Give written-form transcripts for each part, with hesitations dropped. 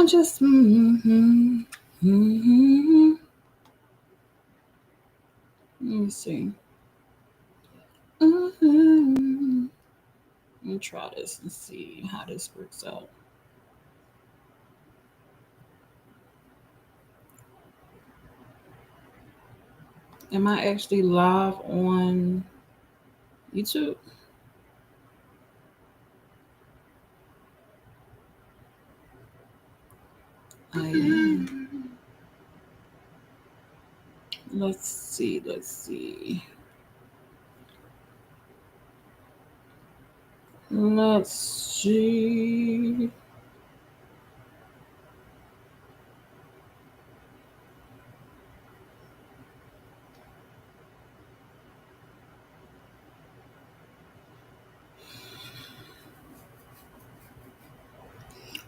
I'm just. Let me see. Let me try this and see how this works out. Am I actually live on YouTube? I am. Let's see. Let's see. Let's see.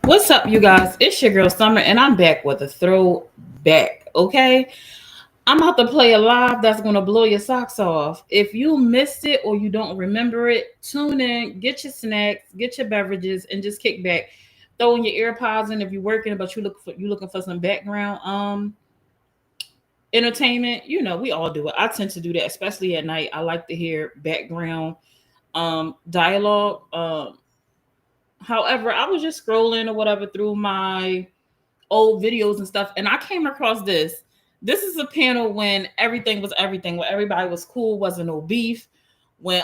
What's up, you guys? It's your girl Summer, and I'm back with a throwback. Okay, I'm about to play a live that's gonna blow your socks off. If you missed it or you don't remember it, tune in, get your snacks, get your beverages, and just kick back. Throw in your AirPods in if you're working, but you looking for some background entertainment. You know, we all do it. I tend to do that, especially at night. I like to hear background dialogue. However, I was just scrolling or whatever through my old videos and stuff, and I came across this. This is a panel when everything was everything, when everybody was cool, wasn't no beef, when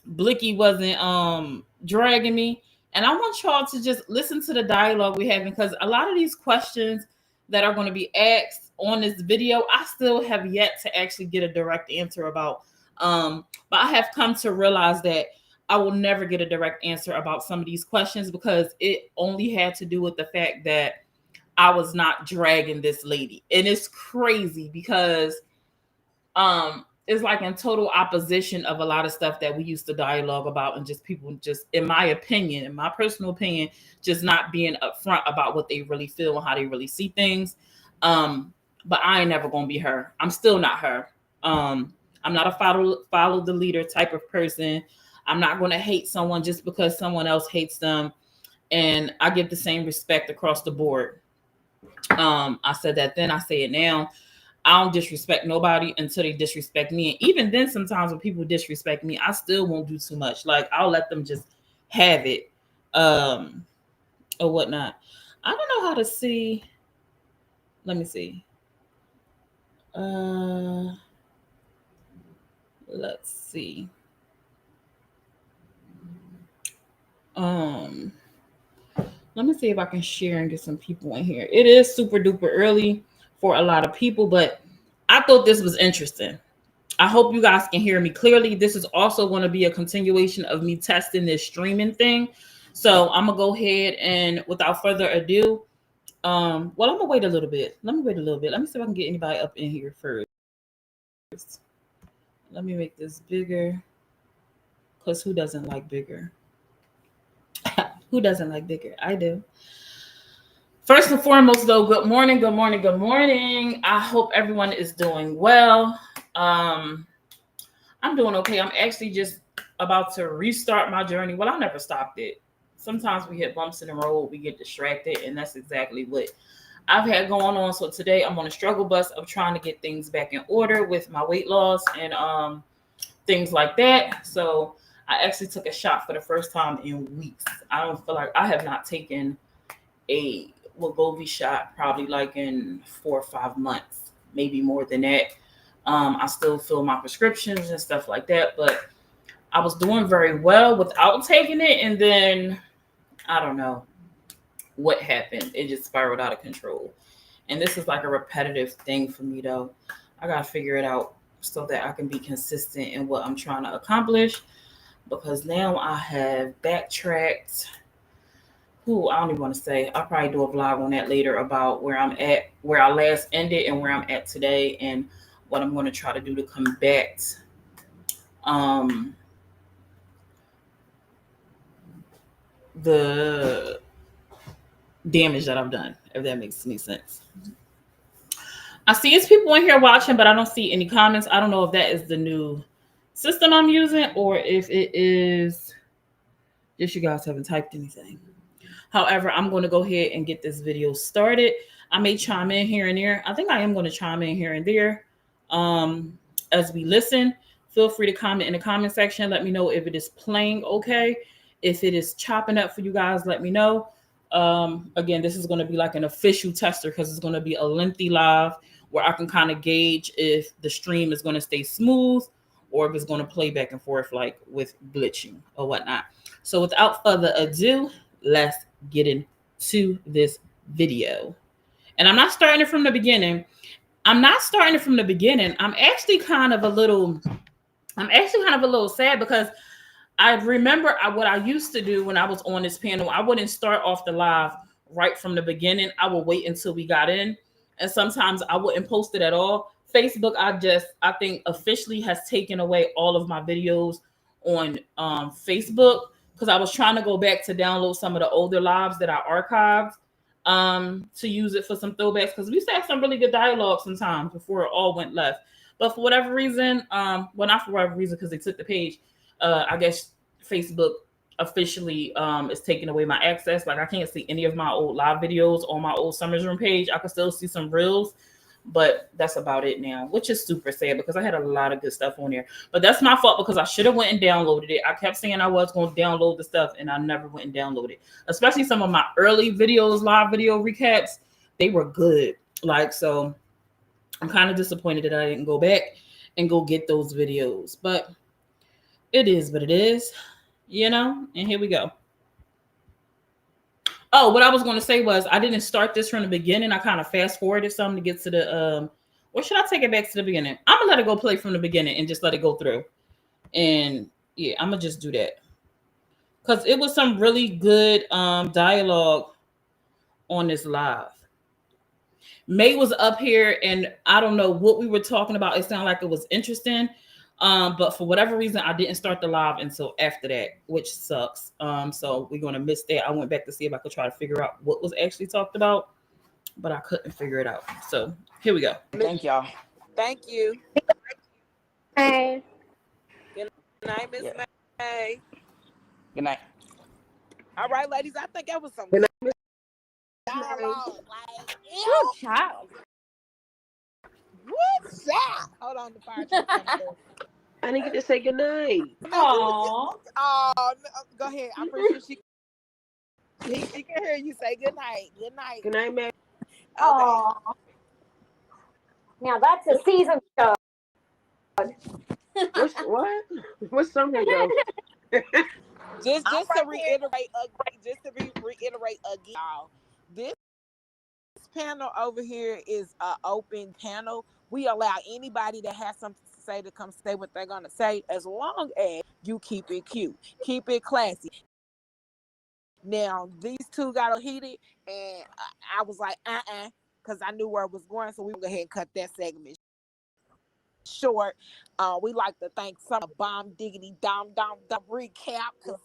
Blicky wasn't dragging me. And I want y'all to just listen to the dialogue we're having, because a lot of these questions that are going to be asked on this video, I still have yet to actually get a direct answer about. But I have come to realize that I will never get a direct answer about some of these questions, because it only had to do with the fact that I was not dragging this lady. And it's crazy because it's like in total opposition of a lot of stuff that we used to dialogue about, and just people just, in my opinion, in my personal opinion, just not being upfront about what they really feel and how they really see things. But I ain't never gonna be her. I'm still not her. I'm not a follow the leader type of person. I'm not gonna hate someone just because someone else hates them. And I give the same respect across the board. I said that then, I say it now. I don't disrespect nobody until they disrespect me. And even then, sometimes when people disrespect me, I still won't do too much. Like, I'll let them just have it, or whatnot. I don't know how to see. Let me see. Let's see. Let me see if I can share and get some people in here. It is super duper early for a lot of people, but I thought this was interesting. I hope you guys can hear me clearly. This is also going to be a continuation of me testing this streaming thing. So I'm gonna go ahead and, without further ado, well, I'm gonna wait a little bit. Let me wait a little bit. Let me see if I can get anybody up in here first. Let me make this bigger, because who doesn't like bigger? Who doesn't like bigger? I do. First and foremost, though, good morning, good morning, good morning. I hope everyone is doing well. I'm doing okay. I'm actually just about to restart my journey. Well, I never stopped it. Sometimes we hit bumps in the road, we get distracted, and that's exactly what I've had going on. So today I'm on a struggle bus of trying to get things back in order with my weight loss and things like that. So I actually took a shot for the first time in weeks. I don't feel like I have not taken a Wegovy shot probably like in 4 or 5 months, maybe more than that. I still fill my prescriptions and stuff like that, but I was doing very well without taking it, and then I don't know what happened. It just spiraled out of control. And this is like a repetitive thing for me, though. I gotta figure it out so that I can be consistent in what I'm trying to accomplish, because now I have backtracked. I don't even want to say. I'll probably do a vlog on that later about where I'm at, where I last ended and where I'm at today, and what I'm going to try to do to combat the damage that I've done, if that makes any sense. I see it's people in here watching, but I don't see any comments. I don't know if that is the new system I'm using, or if it is just you guys haven't typed anything. However, I'm going to go ahead and get this video started. I may chime in here and there. I think I am going to chime in here and there as we listen. Feel free to comment in the comment section. Let me know if it is playing okay. If it is chopping up for you guys, let me know. Again, this is going to be like an official tester because it's going to be a lengthy live where I can kind of gauge if the stream is going to stay smooth or if it's going to play back and forth like with glitching or whatnot. So without further ado, let's get into this video. And I'm not starting it from the beginning. I'm actually kind of a little sad because I remember what I used to do when I was on this panel. I wouldn't start off the live right from the beginning. I would wait until we got in. And sometimes I wouldn't post it at all. Facebook, I think officially has taken away all of my videos on Facebook because I was trying to go back to download some of the older lives that I archived to use it for some throwbacks because we used to have some really good dialogue sometimes before it all went left. But for whatever reason, well, not for whatever reason, because they took the page, I guess Facebook officially is taking away my access. Like I can't see any of my old live videos on my old Summer's Room page. I can still see some reels, but that's about it now, which is super sad because I had a lot of good stuff on there. But that's my fault because I should have went and downloaded it. I kept saying I was going to download the stuff and I never went and downloaded it. Especially some of my early videos, live video recaps, they were good. Like, so I'm kind of disappointed that I didn't go back and go get those videos, but it is what it is, you know, and here we go. Oh, what I was going to say was I didn't start this from the beginning. I kind of fast forwarded some to get to the, or should I take it back to the beginning? I'm going to let it go play from the beginning and just let it go through. And yeah, I'm going to just do that. Because it was some really good dialogue on this live. May was up here and I don't know what we were talking about. It sounded like it was interesting. But for whatever reason, I didn't start the live until after that, which sucks. So we're going to miss that. I went back to see if I could try to figure out what was actually talked about, but I couldn't figure it out. So here we go. Thank y'all. Thank you. Hey. Good night, Miss May. Good night. All right, ladies. I think that was some Good good dialogue. Like, Good child. what's that? Hold on, the fire truck coming through. I didn't get to say goodnight. Aww. Oh, no, go ahead. I'm pretty sure she can hear you say good night. Good night. Good night, man. Okay. Oh, now that's a season show. What's something though? Just to reiterate again, y'all. This panel over here is an open panel. We allow anybody that has something to say to come say what they're gonna say, as long as you keep it cute, keep it classy. Now these two got heated, and I was like, because I knew where it was going, so we go ahead and cut that segment short. We like to thank some bomb diggity dom recap because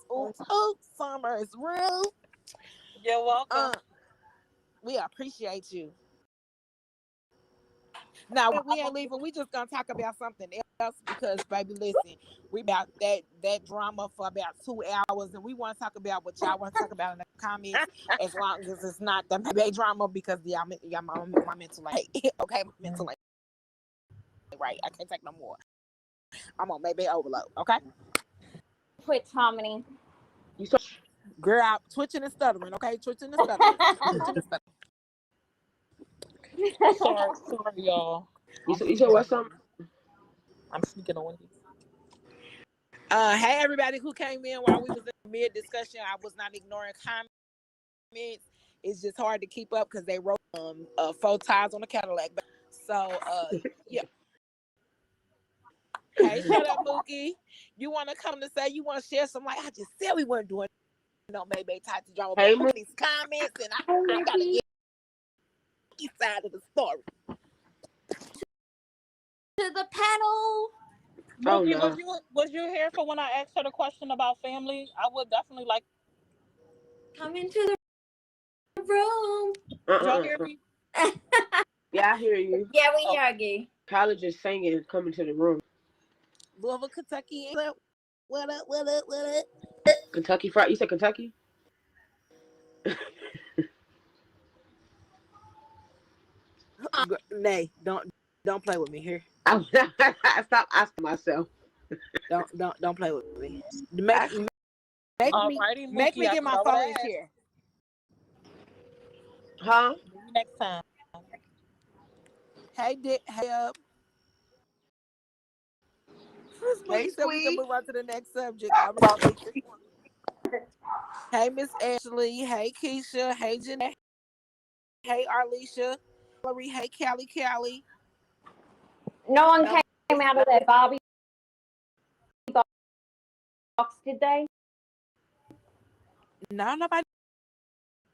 summer is real. You're welcome. We appreciate you. Now we ain't leaving. We just gonna talk about something else because, baby, listen, we about that drama for about 2 hours, and we want to talk about what y'all want to talk about in the comments, as long as it's not the baby drama, because my mental like okay, my mental like right. I can't take no more. I'm on maybe overload. Okay. Quit, Tommy. You saw Girl, out twitching and stuttering. Okay, twitching and stuttering. Sorry, y'all. you saw what something? I'm sneaking on you. Hey everybody who came in while we was in mid discussion. I was not ignoring comments. It's just hard to keep up because they wrote 4 tires on the Cadillac. So yeah. Hey, shut up, Mookie. You want to come to say you want to share some? Like I just said, we weren't doing maybe type of drama. Hey, These comments, and I gotta get the side of the story. To the panel. Oh, Mookie, no. was you here for when I asked her the question about family? I would definitely like. Come into the room. Y'all hear me? Yeah, I hear you. Yeah, we hear you. College is singing, coming to the room. Louisville, Kentucky. What up? Kentucky Fried. You said Kentucky? Nay, don't play with me here. Stop asking myself. Don't play with me. Make Alrighty, make Mookie, me I get my said I would phone ask. here. Huh? See you next time. Hey, Dick. Hey, Miss Hey, Mookie said we can sweet. move on to the next subject. All right, speaker. Hey, Miss Ashley. Hey, Keisha. Hey, Jeanette. Hey, Arlisha. Valerie. Hey, Callie. No one No, came out of that Bobby box, did they? no, nobody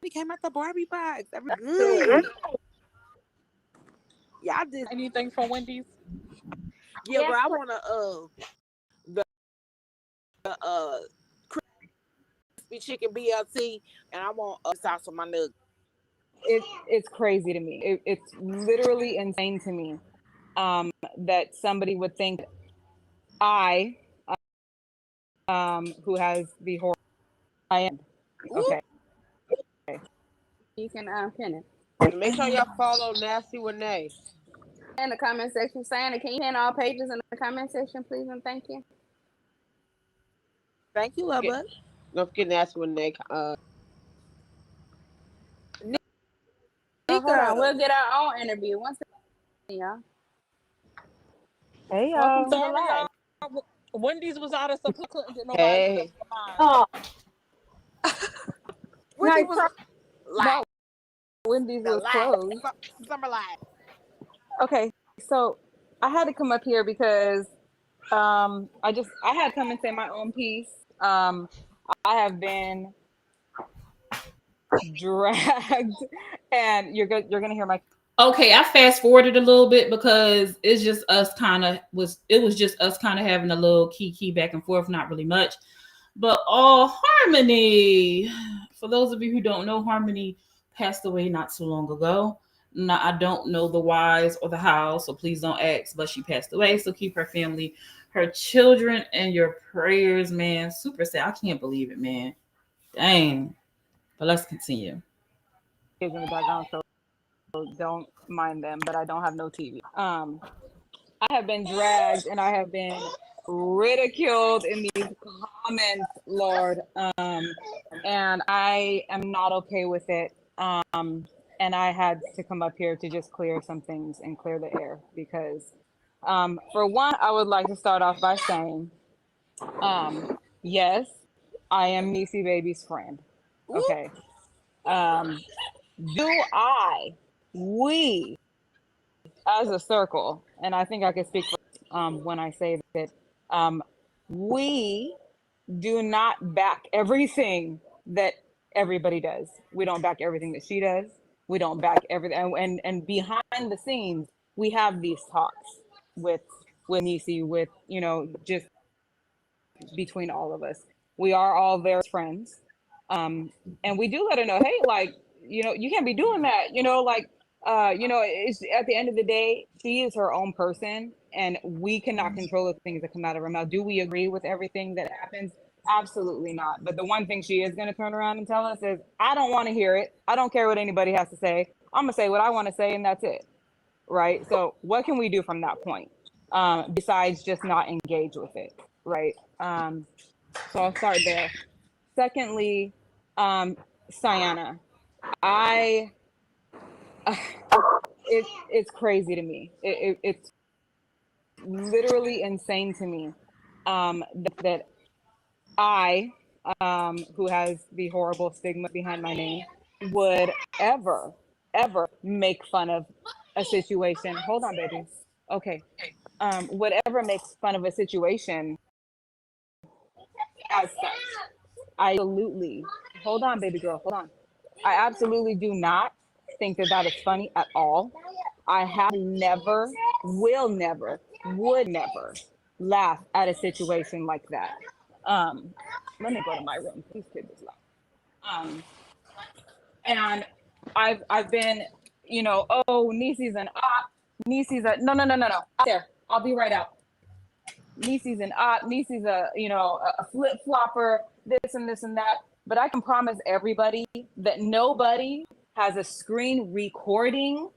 came out the Barbie box. That was good. Y'all did. Anything from Wendy's? Yeah, Yes, girl. I please. want the crispy chicken BLT, and I want sauce for my nuggets. It's crazy to me. It's literally insane to me that somebody would think I, who has the horror, I am Ooh. okay. You can pin it Make sure y'all follow Nasty Renee. in the comment section. Saying, can you pin all pages in the comment section, please, and thank you. Thank you, Lubba. Don't forget Nasty Renee. Hold on, Nika. we'll get our own interview once again, y'all. Hey Welcome to the Sorry, live. y'all. Wendy's was out of supply. Couldn't get nobody Hey. for mine. Oh, Wendy no, was live. Wendy's The was live. closed. Summer live. Okay, so I had to come up here because I had to come and say my own piece. I have been dragged, and you're gonna hear my. Okay, I fast forwarded a little bit because it's just us kind of it was just us kind of having a little key back and forth, not really much. But all Harmony, for those of you who don't know, Harmony passed away not too long ago. Now, I don't know the whys or the how, so please don't ask, but she passed away. So keep her family, her children in your prayers, man. Super sad. I can't believe it, man. Dang. But let's continue. Kids in the background, so don't mind them, but I don't have no TV. I have been dragged and I have been ridiculed in these comments, Lord. And I am not okay with it. And I had to come up here to just clear some things and clear the air because, for one, I would like to start off by saying, yes, I am Niecy Baby's friend. Okay. We, as a circle, and I think I can speak for, when I say that, we do not back everything that everybody does. We don't back everything that she does. We don't back everything. And behind the scenes, we have these talks with Niecy, with, just between all of us. We are all their friends. And we do let her know, hey, like, you can't be doing that, it's at the end of the day, she is her own person and we cannot control the things that come out of her mouth. Do we agree with everything that happens? Absolutely not. But the one thing she is going to turn around and tell us is, I don't want to hear it. I don't care what anybody has to say. I'm going to say what I want to say and that's it. Right. So what can we do from that point? Besides just not engage with it. Right. So I'll start there. Secondly, Sayana, it's crazy to me. It's literally insane to me that I, who has the horrible stigma behind my name, would ever make fun of a situation. Hold on, baby. Okay. Would ever make fun of a situation as such. I absolutely, hold on, baby girl, hold on. I absolutely do not think that that is funny at all. I have never, will never, would never laugh at a situation like that. Let me go to my room. These kids is loud. And I've been, oh, Niecy's an op. Niecy's a no. Out there, I'll be right out. Niecy's an op. Niecy's a a flip flopper. This and that. but I can promise everybody that nobody has a screen recording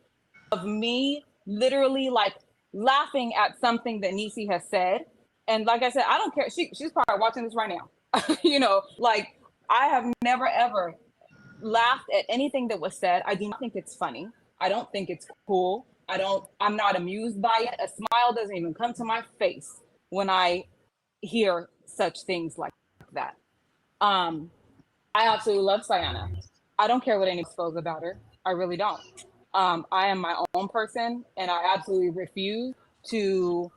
of me literally like laughing at something that Niecy has said. And like I said, I don't care. She's probably watching this right now. You know, like I have never ever laughed at anything that was said. I do not think it's funny. I don't think it's cool. I'm not amused by it. A smile doesn't even come to my face when I hear such things like that. I absolutely love Sayana. I don't care what anyone feels about her. I really don't. I am my own person, and I absolutely refuse to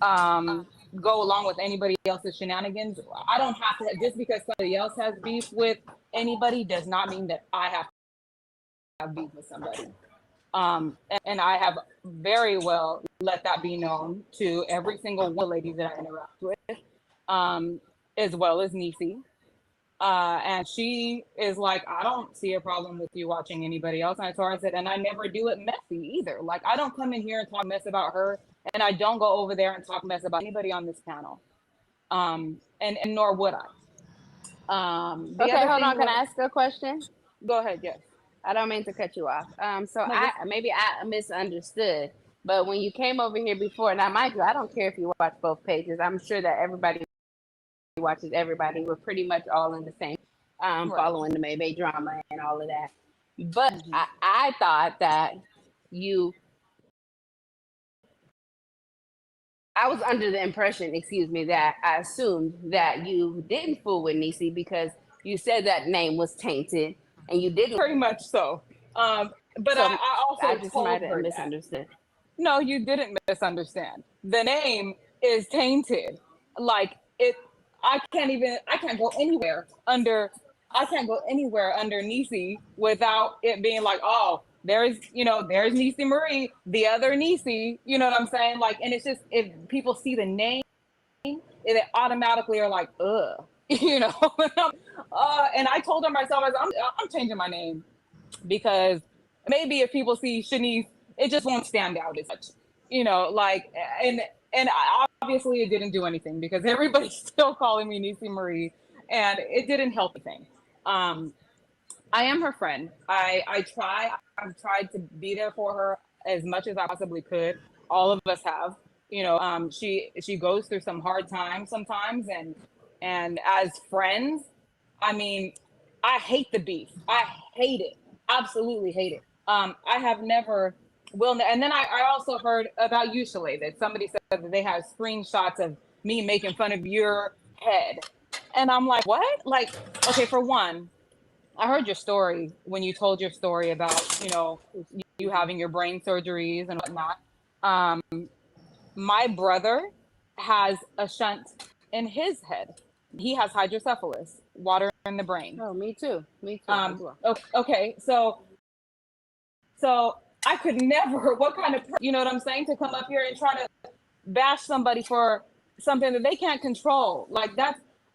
go along with anybody else's shenanigans. I don't have to, just because somebody else has beef with anybody does not mean that I have to have beef with somebody. And I have very well let that be known to every single one of the ladies that I interact with, as well as Niecy. And she is like, I don't see a problem with you watching anybody else. And I told her, I said, and I never do it messy either. Like, I don't come in here and talk mess about her, and I don't go over there and talk mess about anybody on this panel. And nor would I. Okay, hold on. Can I ask a question? Go ahead. Yes. I don't mean to cut you off. So No, maybe I misunderstood, but when you came over here before, now mind you, I don't care if you watch both pages. I'm sure that everybody watches everybody. We're pretty much all in the same, Right. following the Maybay drama and all of that. But I thought that I was under the impression, that I assumed that you didn't fool with Niecy because you said that name was tainted and you didn't. Pretty much so. But So I also I just told might her have that. misunderstood. No, you didn't misunderstand. The name is tainted. Like it, I can't go anywhere under Niecy without it being like, oh, there's Niecy Marie, the other Niecy, you know what I'm saying? Like, and it's just, if people see the name, they automatically are like, ugh, you know? And I told her myself, I'm changing my name because maybe if people see Shanice, it just won't stand out as much, you know, like, and obviously it didn't do anything because everybody's still calling me Niecy Marie, and it didn't help anything. I am her friend. I've tried to be there for her as much as I possibly could. All of us have, you know, she goes through some hard times sometimes, and as friends, I mean, I hate the beef. I hate it. Absolutely hate it. I have never and then I also heard about you, Shalay, that somebody said that they have screenshots of me making fun of your head. And I'm like, what? Like, okay, for one, I heard your story when you told your story about, you know, you having your brain surgeries and whatnot. My brother has a shunt in his head. He has hydrocephalus, water in the brain. Oh, me too. As well. Okay, so I could never, what kind of, you know what I'm saying, to come up here and try to bash somebody for something that they can't control. Like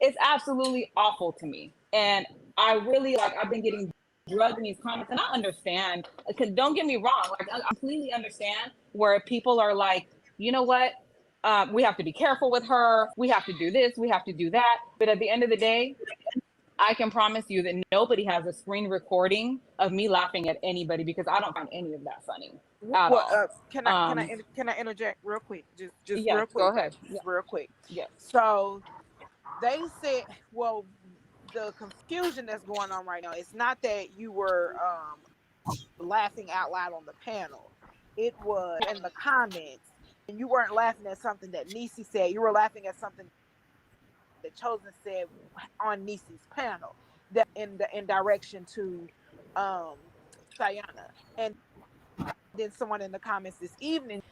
it's absolutely awful to me. And I really, like, I've been getting drugged in these comments, and I understand, because don't get me wrong, like I completely understand where people are like, you know what, we have to be careful with her, we have to do this, we have to do that. But at the end of the day, I can promise you that nobody has a screen recording of me laughing at anybody, because I don't find any of that funny at all. Can I interject real quick? Just yes, real quick. go ahead. Real quick. Yes. So they said, well, the confusion that's going on right now, it's not that you were laughing out loud on the panel. It was in the comments, and you weren't laughing at something that Niecy said. You were laughing at something that Chosen said on Niecy's panel, that in direction to Sayana. And then someone in the comments this evening,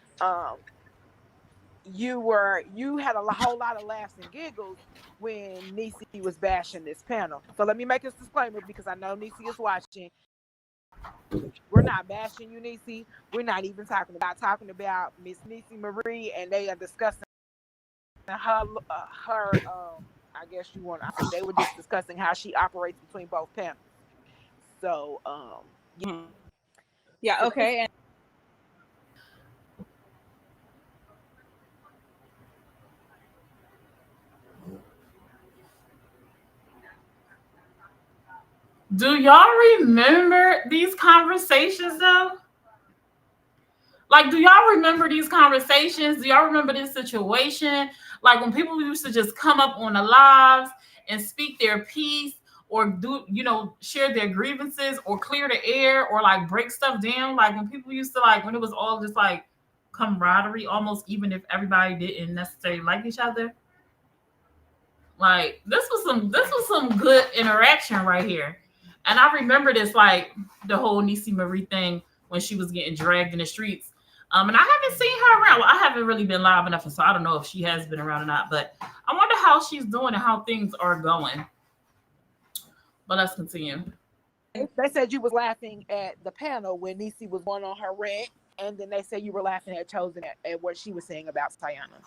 you had a whole lot of laughs and giggles when Niecy was bashing this panel. So let me make this disclaimer, because I know Niecy is watching. We're not bashing you, Niecy. We're not even talking about Miss Niecy Marie, and they are discussing her I guess they were just discussing how she operates between both panels. So yeah, okay. And Do y'all remember these conversations though? Like, do y'all remember these conversations? Do y'all remember this situation? Like when people used to just come up on the lives and speak their piece or do, share their grievances or clear the air or like break stuff down. Like when people used to like, when it was all just like camaraderie, almost even if everybody didn't necessarily like each other. Like this was some good interaction right here. And I remember this like the whole Niecy Marie thing when she was getting dragged in the streets. And I haven't seen her around. Well, I haven't really been live enough, so I don't know if she has been around or not. But I wonder how she's doing and how things are going. But let's continue. They said you was laughing at the panel when Niecy was going on her rant, and then they said you were laughing at Chosen at what she was saying about Tiana.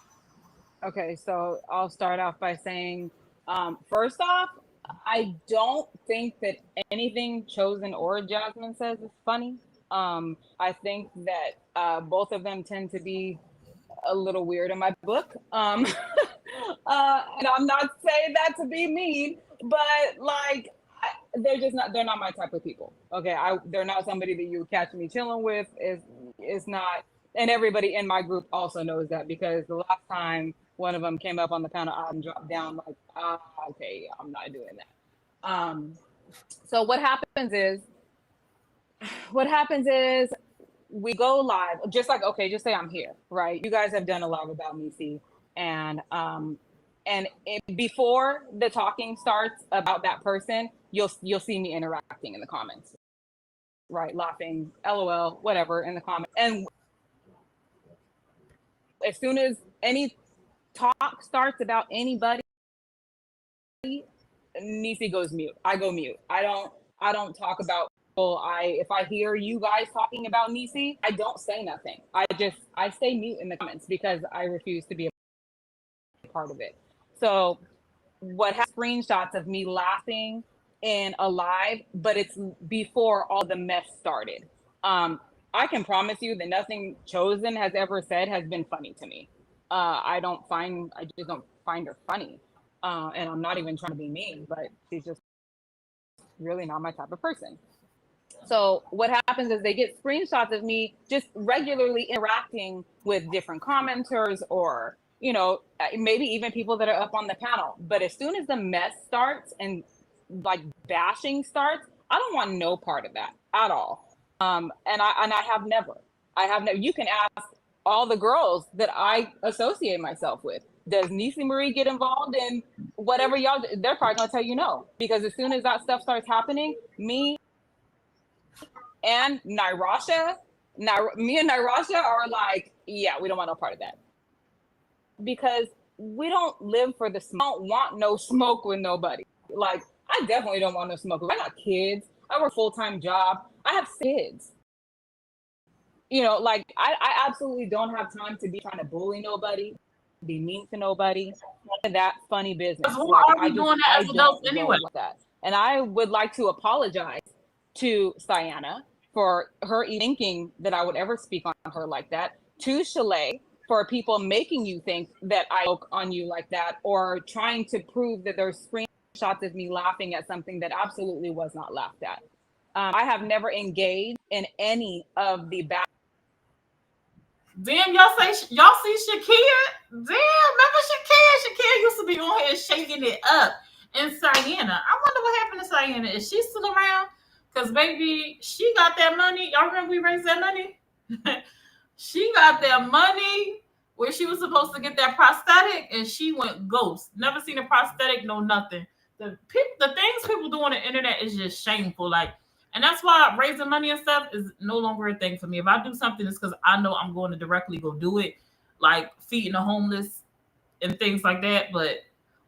Okay, so I'll start off by saying, first off, I don't think that anything Chosen or Jasmine says is funny. I think that both of them tend to be a little weird in my book. And I'm not saying that to be mean, but like they're not my type of people. Okay, they're not somebody that you would catch me chilling with. Is not, and everybody in my group also knows that because the last time one of them came up on the panel, I dropped down like, okay, I'm not doing that. So what happens is we go live, just like, okay, just say I'm here, right? You guys have done a live about Niecy, and before the talking starts about that person, you'll see me interacting in the comments, right? Laughing, LOL, whatever in the comments. And as soon as any talk starts about anybody, Niecy goes mute. I go mute. I don't talk about people. If I hear you guys talking about Niecy, I don't say nothing. I stay mute in the comments because I refuse to be a part of it. So what has screenshots of me laughing in a live, but it's before all the mess started. I can promise you that nothing Chosen has ever said has been funny to me. I just don't find her funny. And I'm not even trying to be mean, but she's just really not my type of person. So what happens is they get screenshots of me just regularly interacting with different commenters or, maybe even people that are up on the panel. But as soon as the mess starts and like bashing starts, I don't want no part of that at all. And I have never. You can ask all the girls that I associate myself with. Does Niecy Marie get involved in whatever y'all? They're probably gonna tell you no, because as soon as that stuff starts happening, me and Nairasha are like, yeah, we don't want no part of that, because we don't live for the smoke. Don't want no smoke with nobody. Like, I definitely don't want no smoke. I got kids. I work a full-time job. I have kids. Like I absolutely don't have time to be trying to bully nobody, be mean to nobody. That funny business. Who are we doing that as adults anyway? Like that. And I would like to apologize to Tiana for her thinking that I would ever speak on her like that. To Shalay for people making you think that I spoke on you like that, or trying to prove that there's screenshots of me laughing at something that absolutely was not laughed at. I have never engaged in any of the bad. Damn, y'all see Shakira? Damn, remember Shakira? Shakira used to be on here shaking it up. And Sienna, I wonder what happened to Sienna. Is she still around? Because baby, she got that money. Y'all remember we raised that money? She got that money where she was supposed to get that prosthetic, and she went ghost. Never seen a prosthetic, no nothing. The things people do on the internet is just shameful. Like, and that's why raising money and stuff is no longer a thing for me. If I do something, it's because I know I'm going to directly go do it, like feeding the homeless and things like that. But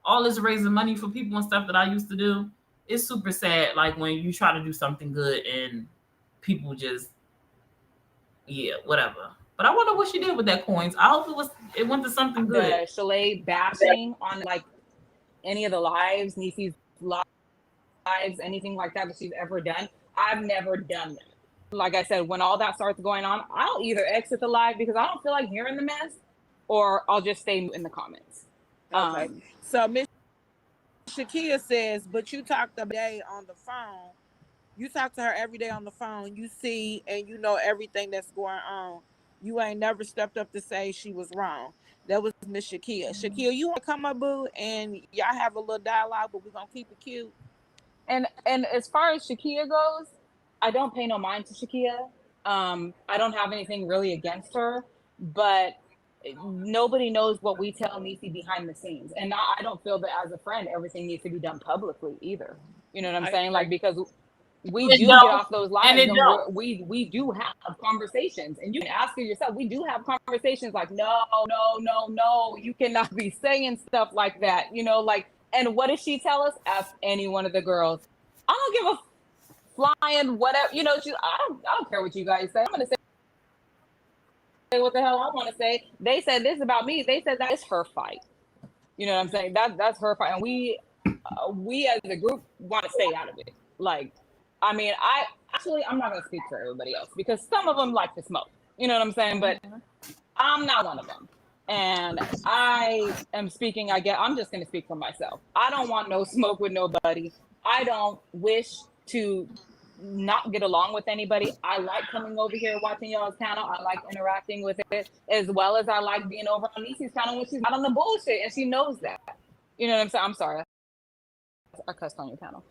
all this raising money for people and stuff that I used to do, it's super sad. Like when you try to do something good and people just, yeah, whatever. But I wonder what she did with that coins. I hope it went to something good. The Shalay bashing on like any of the lives, Niecy's lives, anything like that she's ever done. I've never done that. Like I said, when all that starts going on, I'll either exit the live because I don't feel like hearing the mess, or I'll just stay in the comments. Okay. So Miss Shakia says, but you talked today on the phone You talk to her every day on the phone. You see and you know everything that's going on. You ain't never stepped up to say she was wrong. That was Miss Shakia. Shakia, you want to come up, boo, and y'all have a little dialogue, but we're gonna keep it cute. And as far as Shakia goes, I don't pay no mind to Shakia. I don't have anything really against her, but nobody knows what we tell Niecy behind the scenes. And I don't feel that as a friend, everything needs to be done publicly either. You know what I'm I saying? Like, agree. because we It do get don't, off those and lives it and don't. we do have conversations, and you can ask her yourself. We do have conversations like, no, no, no, no, you cannot be saying stuff like that. You know, like, and what does she tell us? Ask any one of the girls. I don't give a flying whatever. You know, I don't care what you guys say. I'm gonna say what the hell I want to say. They said this about me. They said that. It's her fight. You know what I'm saying? That's her fight, and we as a group want to stay out of it. Like, I mean, I'm not gonna speak for everybody else because some of them like to smoke. You know what I'm saying? But I'm not one of them. And I am speaking, I'm just going to speak for myself. I don't want no smoke with nobody. I don't wish to not get along with anybody. I like coming over here watching y'all's panel. I like interacting with it, as well as I like being over on Niecy's panel when she's not on the bullshit, and she knows that. You know what I'm saying? I'm sorry. I cussed on your panel.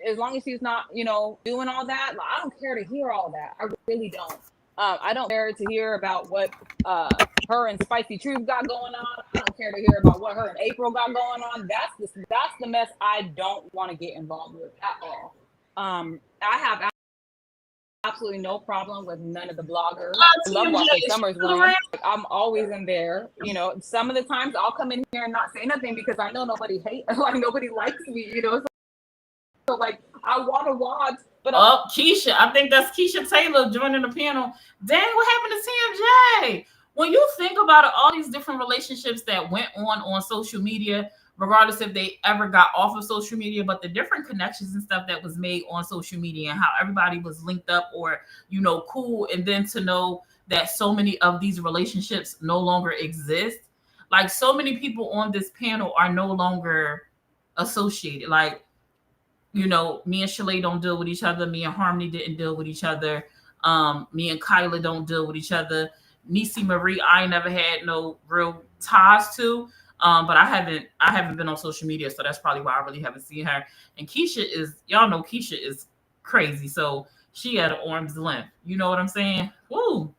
As long as she's not, doing all that, like, I don't care to hear all that. I really don't. I don't care to hear about what her and Spicy Truth got going on. I don't care to hear about what her and April got going on. That's the mess I don't want to get involved with at all. I have absolutely no problem with none of the bloggers. I love watching Summer's room. I'm always in there. Some of the times I'll come in here and not say nothing because I know nobody nobody likes me. So like I want to watch, but Keisha, I think that's Keisha Taylor joining the panel. Dang, what happened to TMJ? When you think about it, all these different relationships that went on social media, regardless if they ever got off of social media, but the different connections and stuff that was made on social media and how everybody was linked up or, cool. And then to know that so many of these relationships no longer exist. Like so many people on this panel are no longer associated. Like, me and Shalay don't deal with each other. Me and Harmony didn't deal with each other. Me and Kyla don't deal with each other. Niecy Marie, I ain't never had no real ties to. But I haven't been on social media, so that's probably why I really haven't seen her. And y'all know Keisha is crazy, so she at an arm's length. You know what I'm saying? Woo.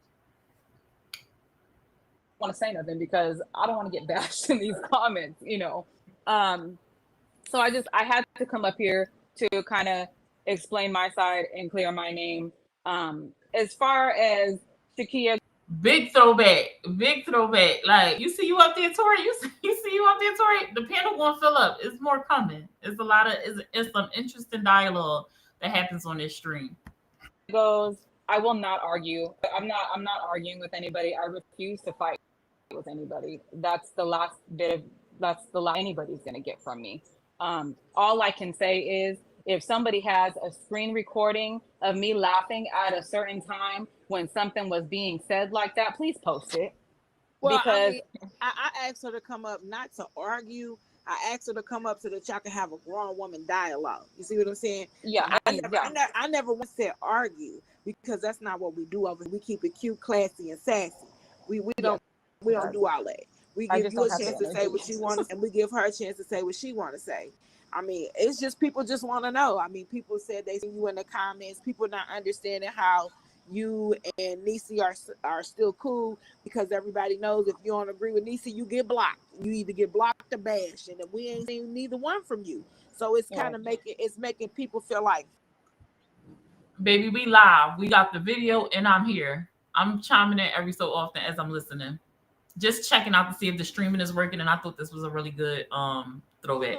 want to say nothing because I don't want to get bashed in these comments, So I had to come up here to kind of explain my side and clear my name. As far as Shakia, big throwback. Like you see you up there, Tori. You see you up there, Tori. The panel won't fill up. It's more coming. It's a lot of it's some interesting dialogue that happens on this stream. Goes. I will not argue. I'm not arguing with anybody. I refuse to fight with anybody. That's the last anybody's gonna get from me. All I can say is if somebody has a screen recording of me laughing at a certain time when something was being said like that, please post it. Well, because I asked her to come up not to argue. I asked her to come up so that y'all can have a grown woman dialogue. You see what I'm saying? Yeah. I never once said argue because that's not what we do. We keep it cute, classy, and sassy. We don't do all that. We give you a chance to say what you want to, and we give her a chance to say what she want to say. I mean, it's just people just want to know. I mean, people said they see you in the comments. People not understanding how you and Niecy are still cool because everybody knows if you don't agree with Niecy, you get blocked. You either get blocked or bashed, and we ain't seen neither one from you. So it's kind of making people feel like, baby, we live. We got the video, and I'm here. I'm chiming in every so often as I'm listening. Just checking out to see if the streaming is working, and I thought this was a really good throwback.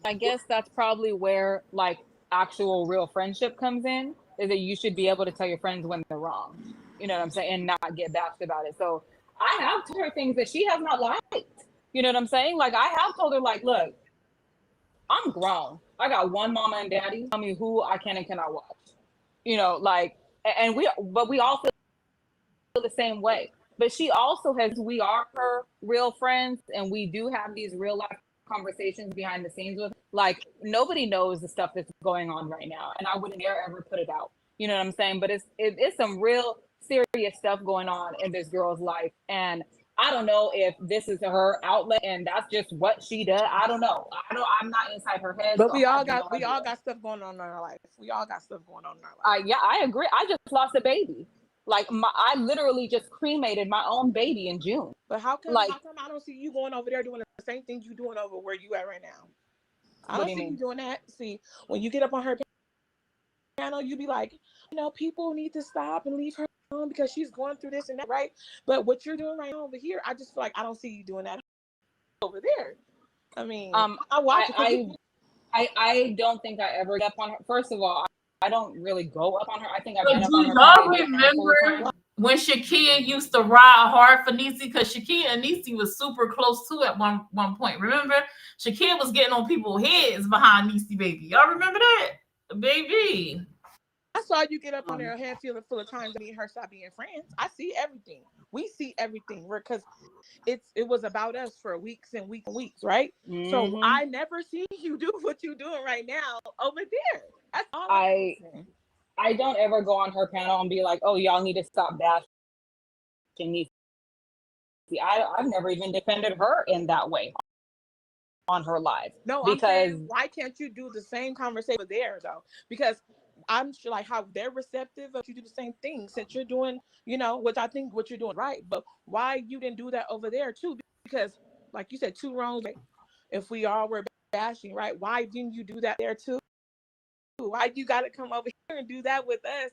I guess that's probably where like actual real friendship comes in, is that you should be able to tell your friends when they're wrong. You know what I'm saying? And not get bashed about it. So I have told her things that she has not liked. You know what I'm saying? Like I have told her, like, look, I'm grown. I got one mama and daddy. Tell me who I can and cannot watch. And we all feel the same way. But she also we are her real friends, and we do have these real life conversations behind the scenes with, like, nobody knows the stuff that's going on right now, and I wouldn't dare ever put it out. You know what I'm saying? But it's some real serious stuff going on in this girl's life, and I don't know if this is her outlet and that's just what she does. I don't know. I'm not inside her head. But so we I all have no got idea. stuff going on in our life. We all got stuff going on in our life. Yeah, I agree. I just lost a baby. Like I literally just cremated my own baby in June. But how come Like, I don't see you going over there doing the same thing you doing over where you at right now? I what don't do you see you mean? doing that. See, when you get up on her panel, you be like, people need to stop and leave her alone because she's going through this and that, right? But what you're doing right now over here, I just feel like I don't see you doing that over there. I mean, I watch it. I don't think I ever get up on her. First of all, I don't really go up on her. I think I've But been up do on her y'all maybe a handful of remember times. when Shakia used to ride hard for Niecy? Because Shakia and Niecy was super close to at one point. Remember, Shakia was getting on people's heads behind Niecy, baby. Y'all remember that, baby? I saw you get up on there a handful full of times. Me and her stop being friends. I see everything. We see everything. Because it was about us for weeks and weeks and weeks, right? Mm-hmm. So I never see you do what you're doing right now over there. That's all I don't ever go on her panel and be like, "Oh, y'all need to stop bashing Niecy." I've never even defended her in that way on her live. No, because I'm saying, why can't you do the same conversation there though? Because I'm sure like how they're receptive of you do the same thing since you're doing, which I think what you're doing right. But why you didn't do that over there too? Because like you said, two wrongs. Like, if we all were bashing, right? Why didn't you do that there too? Why you got to come over here and do that with us?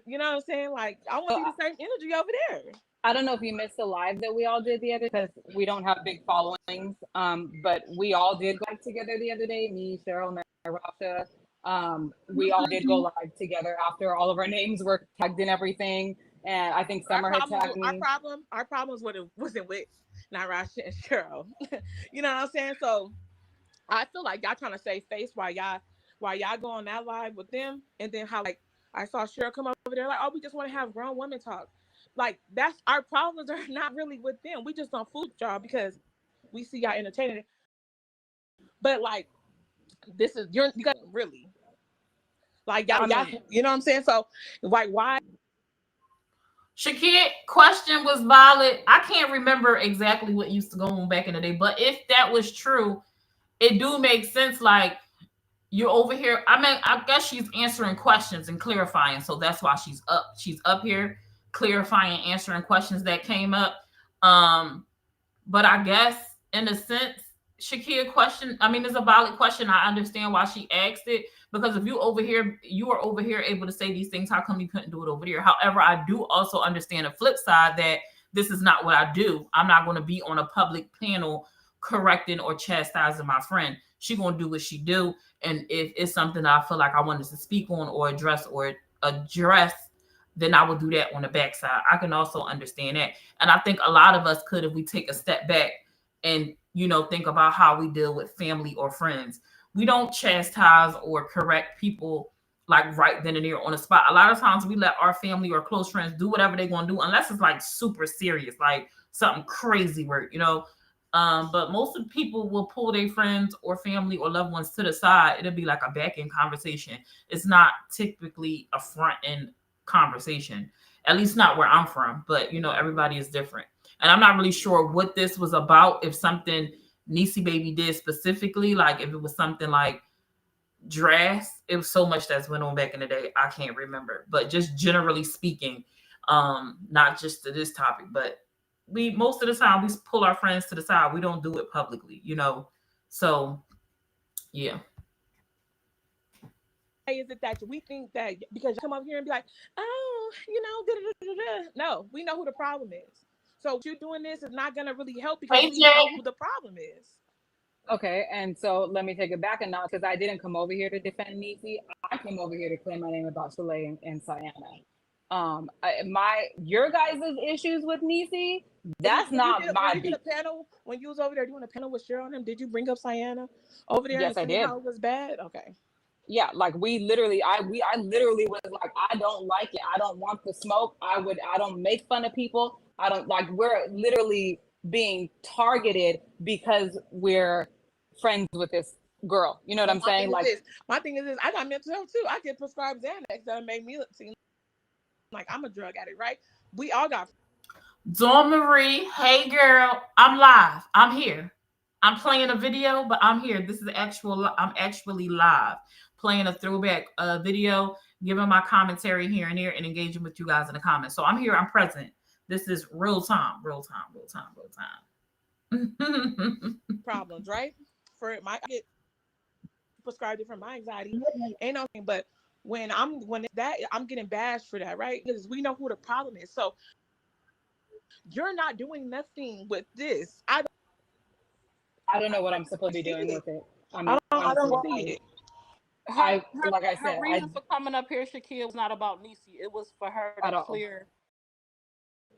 You know what I'm saying? Like, I want to see the same energy over there. I don't know if you missed the live that we all did the other day, because we don't have big followings. But we all did go live together the other day. Me, Cheryl, Narasha. We all did go live together after all of our names were tagged and everything. And I think Summer had tagged me. Our problems wasn't with Narasha and Cheryl. You know what I'm saying? So I feel like y'all trying to save face while y'all go on that live with them, and then how like I saw Cheryl come over there like, oh, we just want to have grown women talk. Like, that's our problems are not really with them. We just don't fool y'all because we see y'all entertaining it. But like, this is you got really like y'all, you know what I'm saying? So like, why? Shakia, question was valid. I can't remember exactly what used to go on back in the day, but if that was true, it do make sense. Like, you're over here. I mean, I guess she's answering questions and clarifying, so that's why she's up. She's up here clarifying, answering questions that came up. But I guess in a sense, Shakia question, I mean, it's a valid question. I understand why she asked it, because if you are over here able to say these things, how come you couldn't do it over there? However, I do also understand the flip side that this is not what I do. I'm not going to be on a public panel correcting or chastising my friend. She going to do what she do. And if it's something that I feel like I wanted to speak on or address, then I will do that on the backside. I can also understand that. And I think a lot of us could, if we take a step back and, think about how we deal with family or friends. We don't chastise or correct people like right then and there on the spot. A lot of times we let our family or close friends do whatever they're going to do, unless it's like super serious, like something crazy work, But most of the people will pull their friends or family or loved ones to the side. It'll be like a back end conversation. It's not typically a front end conversation, at least not where I'm from. But everybody is different, and I'm not really sure what this was about. If something Niecy baby did specifically, like if it was something like dress, it was so much that's went on back in the day. I can't remember, but just generally speaking, not just to this topic, but most of the time we pull our friends to the side. We don't do it publicly, So, yeah. Is it that we think that because you come up here and be like, oh, no, we know who the problem is. So you doing this is not going to really help because we know who the problem is. Okay, and so let me take it back a notch, because I didn't come over here to defend Niecy. I came over here to clear my name about Soleil and Sienna. Your guys' issues with Niecy, that's not my beat. When you was over there doing a panel with Cheryl and him, did you bring up Sienna over there? Yes, I did. How it was bad? Okay. Yeah, like I literally was like, I don't like it. I don't want the smoke. I don't make fun of people. I don't like, we're literally being targeted because we're friends with this girl. You know what I'm saying? Like, my thing is this: I got mental health too. I get prescribed Xanax that make me seem like I'm a drug addict, right? We all got. Dawn Marie, hey girl, I'm live. I'm here. I'm playing a video, but I'm here. This is I'm actually live playing a throwback video, giving my commentary here and there, and engaging with you guys in the comments. So I'm here. I'm present. This is real time. Problems, right? For I get prescribed it for my anxiety. Ain't nothing, but when I'm getting bashed for that, right? Because we know who the problem is. So you're not doing nothing with this. I don't know what I'm supposed to be doing with it. I don't see it. Like I said, her reason for coming up here, Shakia, was not about Niecy. It was for her to clear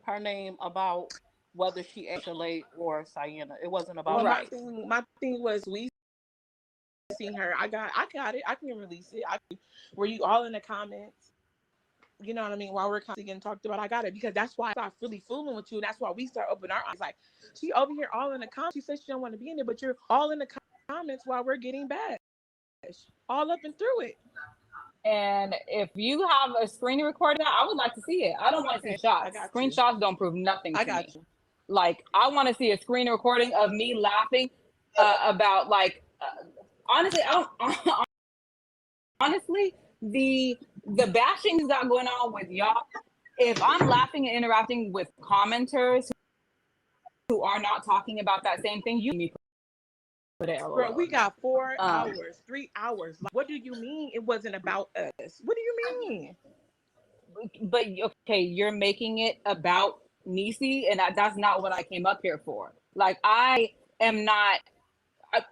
her name about whether she Shalay or Sienna. It wasn't about my thing was we seen her. I got it. I can release it. Were you all in the comments? You know what I mean? While we're getting talked about, I got it because that's why I start really fooling with you. And that's why we start opening our eyes. Like, she over here all in the comments. She said she don't want to be in there, but you're all in the comments while we're getting bashed. All up and through it. And if you have a screen recording, I would like to see it. I don't want to see shots. Screenshots don't prove nothing to me. Like, I want to see a screen recording of me laughing about, like, honestly, honestly, the bashing is not going on with y'all. If I'm laughing and interacting with commenters who are not talking about that same thing, you me put it. Bro, we got 4 hours, 3 hours. Like, what do you mean it wasn't about us? What do you mean? But okay, you're making it about Niecy, and that's not what I came up here for. Like, I am not.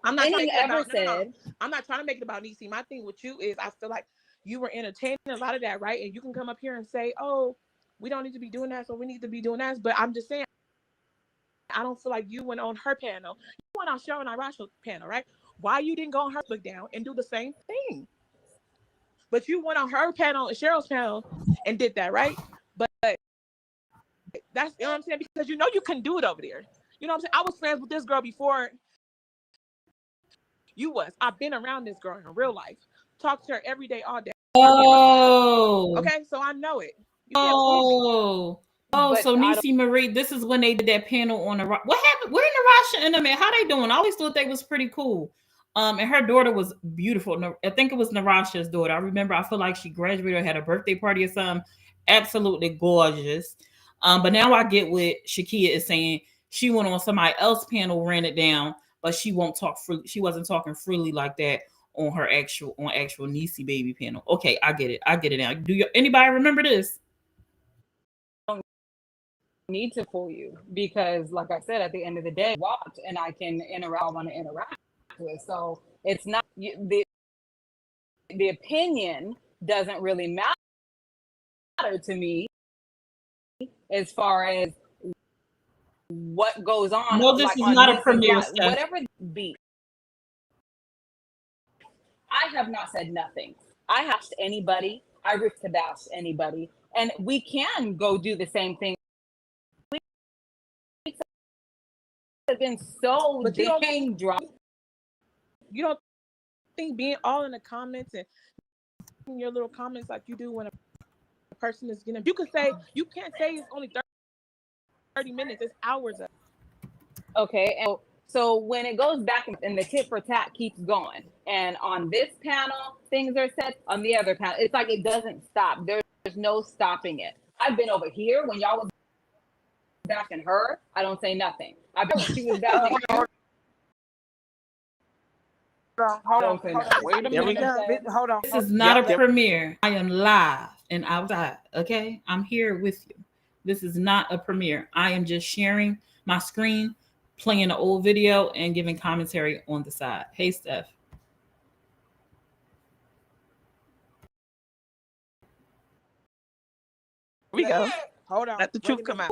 I'm not trying to I'm not trying to make it about Niecy. My thing with you is I feel like you were entertaining a lot of that, right? And you can come up here and say, "Oh, we don't need to be doing that, so we need to be doing that." But I'm just saying, I don't feel like you went on her panel. You went on Cheryl and Irasha's panel, right? Why you didn't go on her look down and do the same thing? But you went on her panel and Cheryl's panel and did that, right? But that's, you know what I'm saying? Because you know you can do it over there. You know what I'm saying? I was friends with this girl before you was. I've been around this girl in real life. Talk to her every day, all day. Oh. Okay, so I know it. So Niecy Marie, this is when they did that panel on the what happened? Where Narasha and them at? How they doing? I always thought they was pretty cool. And her daughter was beautiful. I think it was Narasha's daughter. I remember. I feel like she graduated or had a birthday party or something. Absolutely gorgeous. But now I get what Shakia is saying. She went on somebody else's panel, ran it down, but she won't talk free. She wasn't talking freely like that on her actual Niecy baby panel. Okay, I get it now. Anybody remember this? Need to fool you, because like I said, at the end of the day, watch and I can interact. I want to interact with. So it's not the opinion doesn't really matter to me as far as what goes on. No, this is not a premiere. Whatever beat. I have not said nothing. I asked anybody. I ripped to bash anybody, and we can go do the same thing. Have been so dang dry. You don't think being all in the comments and your little comments like you do when a person is gonna, you can't say it's only 30 minutes, it's hours of. Okay, and so when it goes back and the tit for tat keeps going, and on this panel things are said, on the other panel it's like it doesn't stop. There's no stopping it. I've been over here when y'all was bashing her, I don't say nothing. I bet she was bashing her. Hold on. Wait a minute. Hold on. This is not a premiere. I am live and outside. Okay, I'm here with you. This is not a premiere. I am just sharing my screen, playing an old video, and giving commentary on the side. Hey, Steph. Here we go. Hold on. Let the truth come out.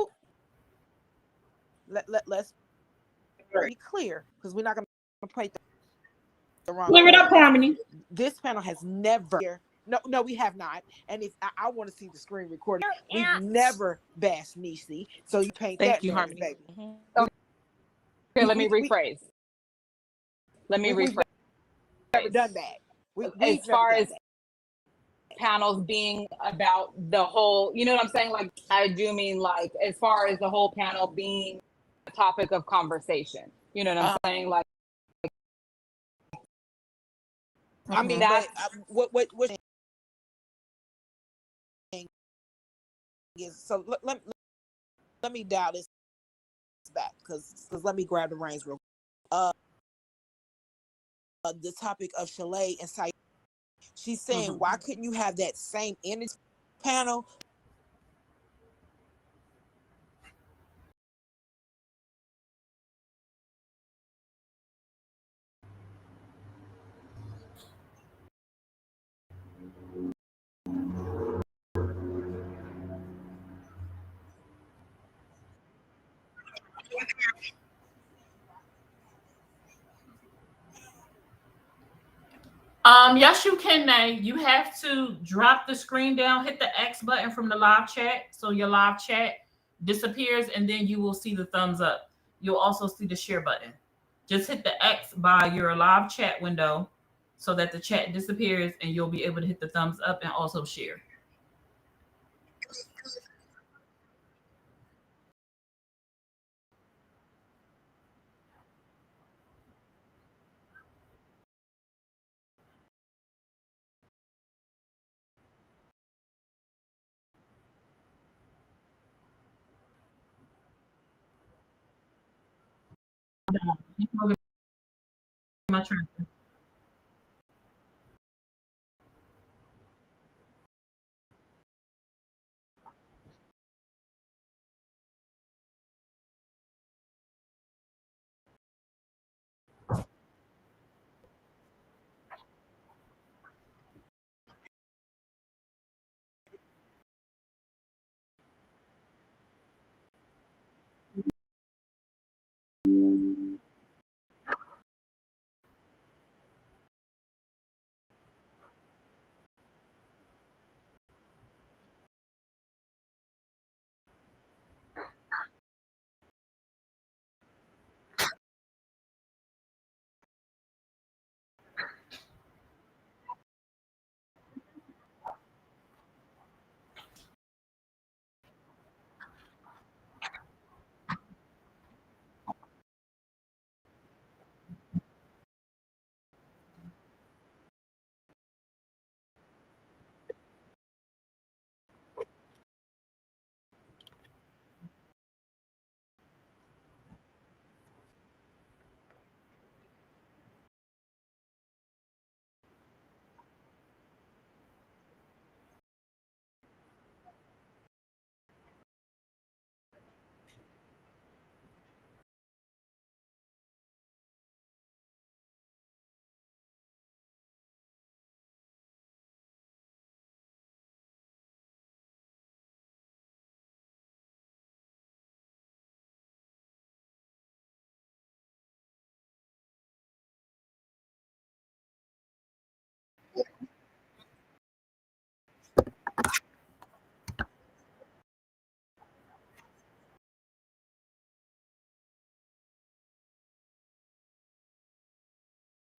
Let's be clear, because we're not going to play the wrong. Clear it up, Harmony. This panel has never. No, we have not. And if I want to see the screen recording, we've never bashed Niecy. So you paint that. Thank you, Harmony. Baby. Okay, let me rephrase. let me We've rephrase. never done that. We've As never far done as that. panels being about the whole, you know what I'm saying? Like, I do mean like, as far as the whole panel being a topic of conversation. You know what I'm saying? Like, I mean, that's but what thing is, so let me dial this back because let me grab the reins real quick. The topic of Shalay and Sai, she's saying, why couldn't you have that same energy panel? Yes, you can, Nay. You have to drop the screen down, hit the X button from the live chat, so your live chat disappears, and then you will see the thumbs up. You'll also see the share button. Just hit the X by your live chat window so that the chat disappears, and you'll be able to hit the thumbs up and also share. My turn.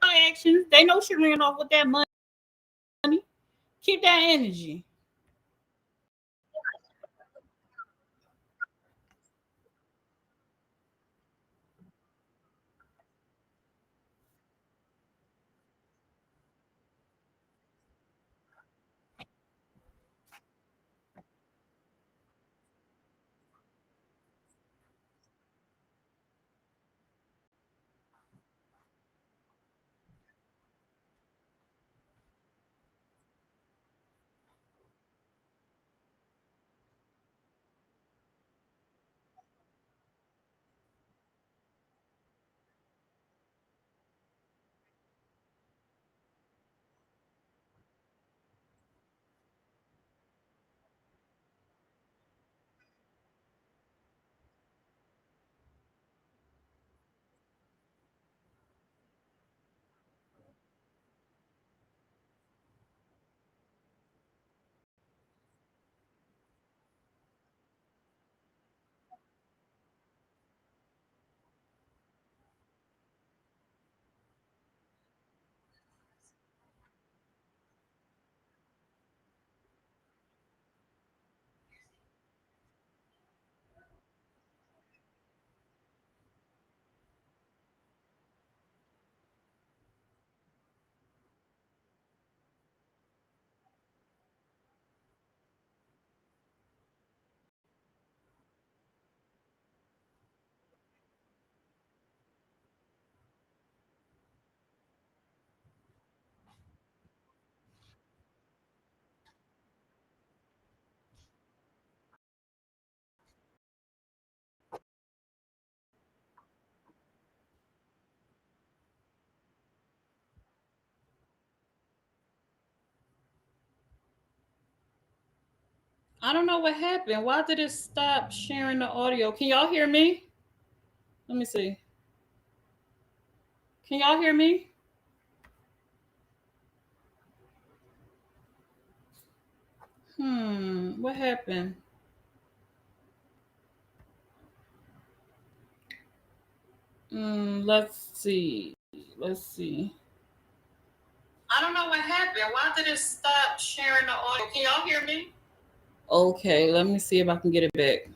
Actions. They know she ran off with that money. Keep that energy. I don't know what happened. Why did it stop sharing the audio? Can y'all hear me? Let me see. Can y'all hear me? What happened? Let's see. Let's see. I don't know what happened. Why did it stop sharing the audio? Can y'all hear me? Okay, let me see if I can get it back.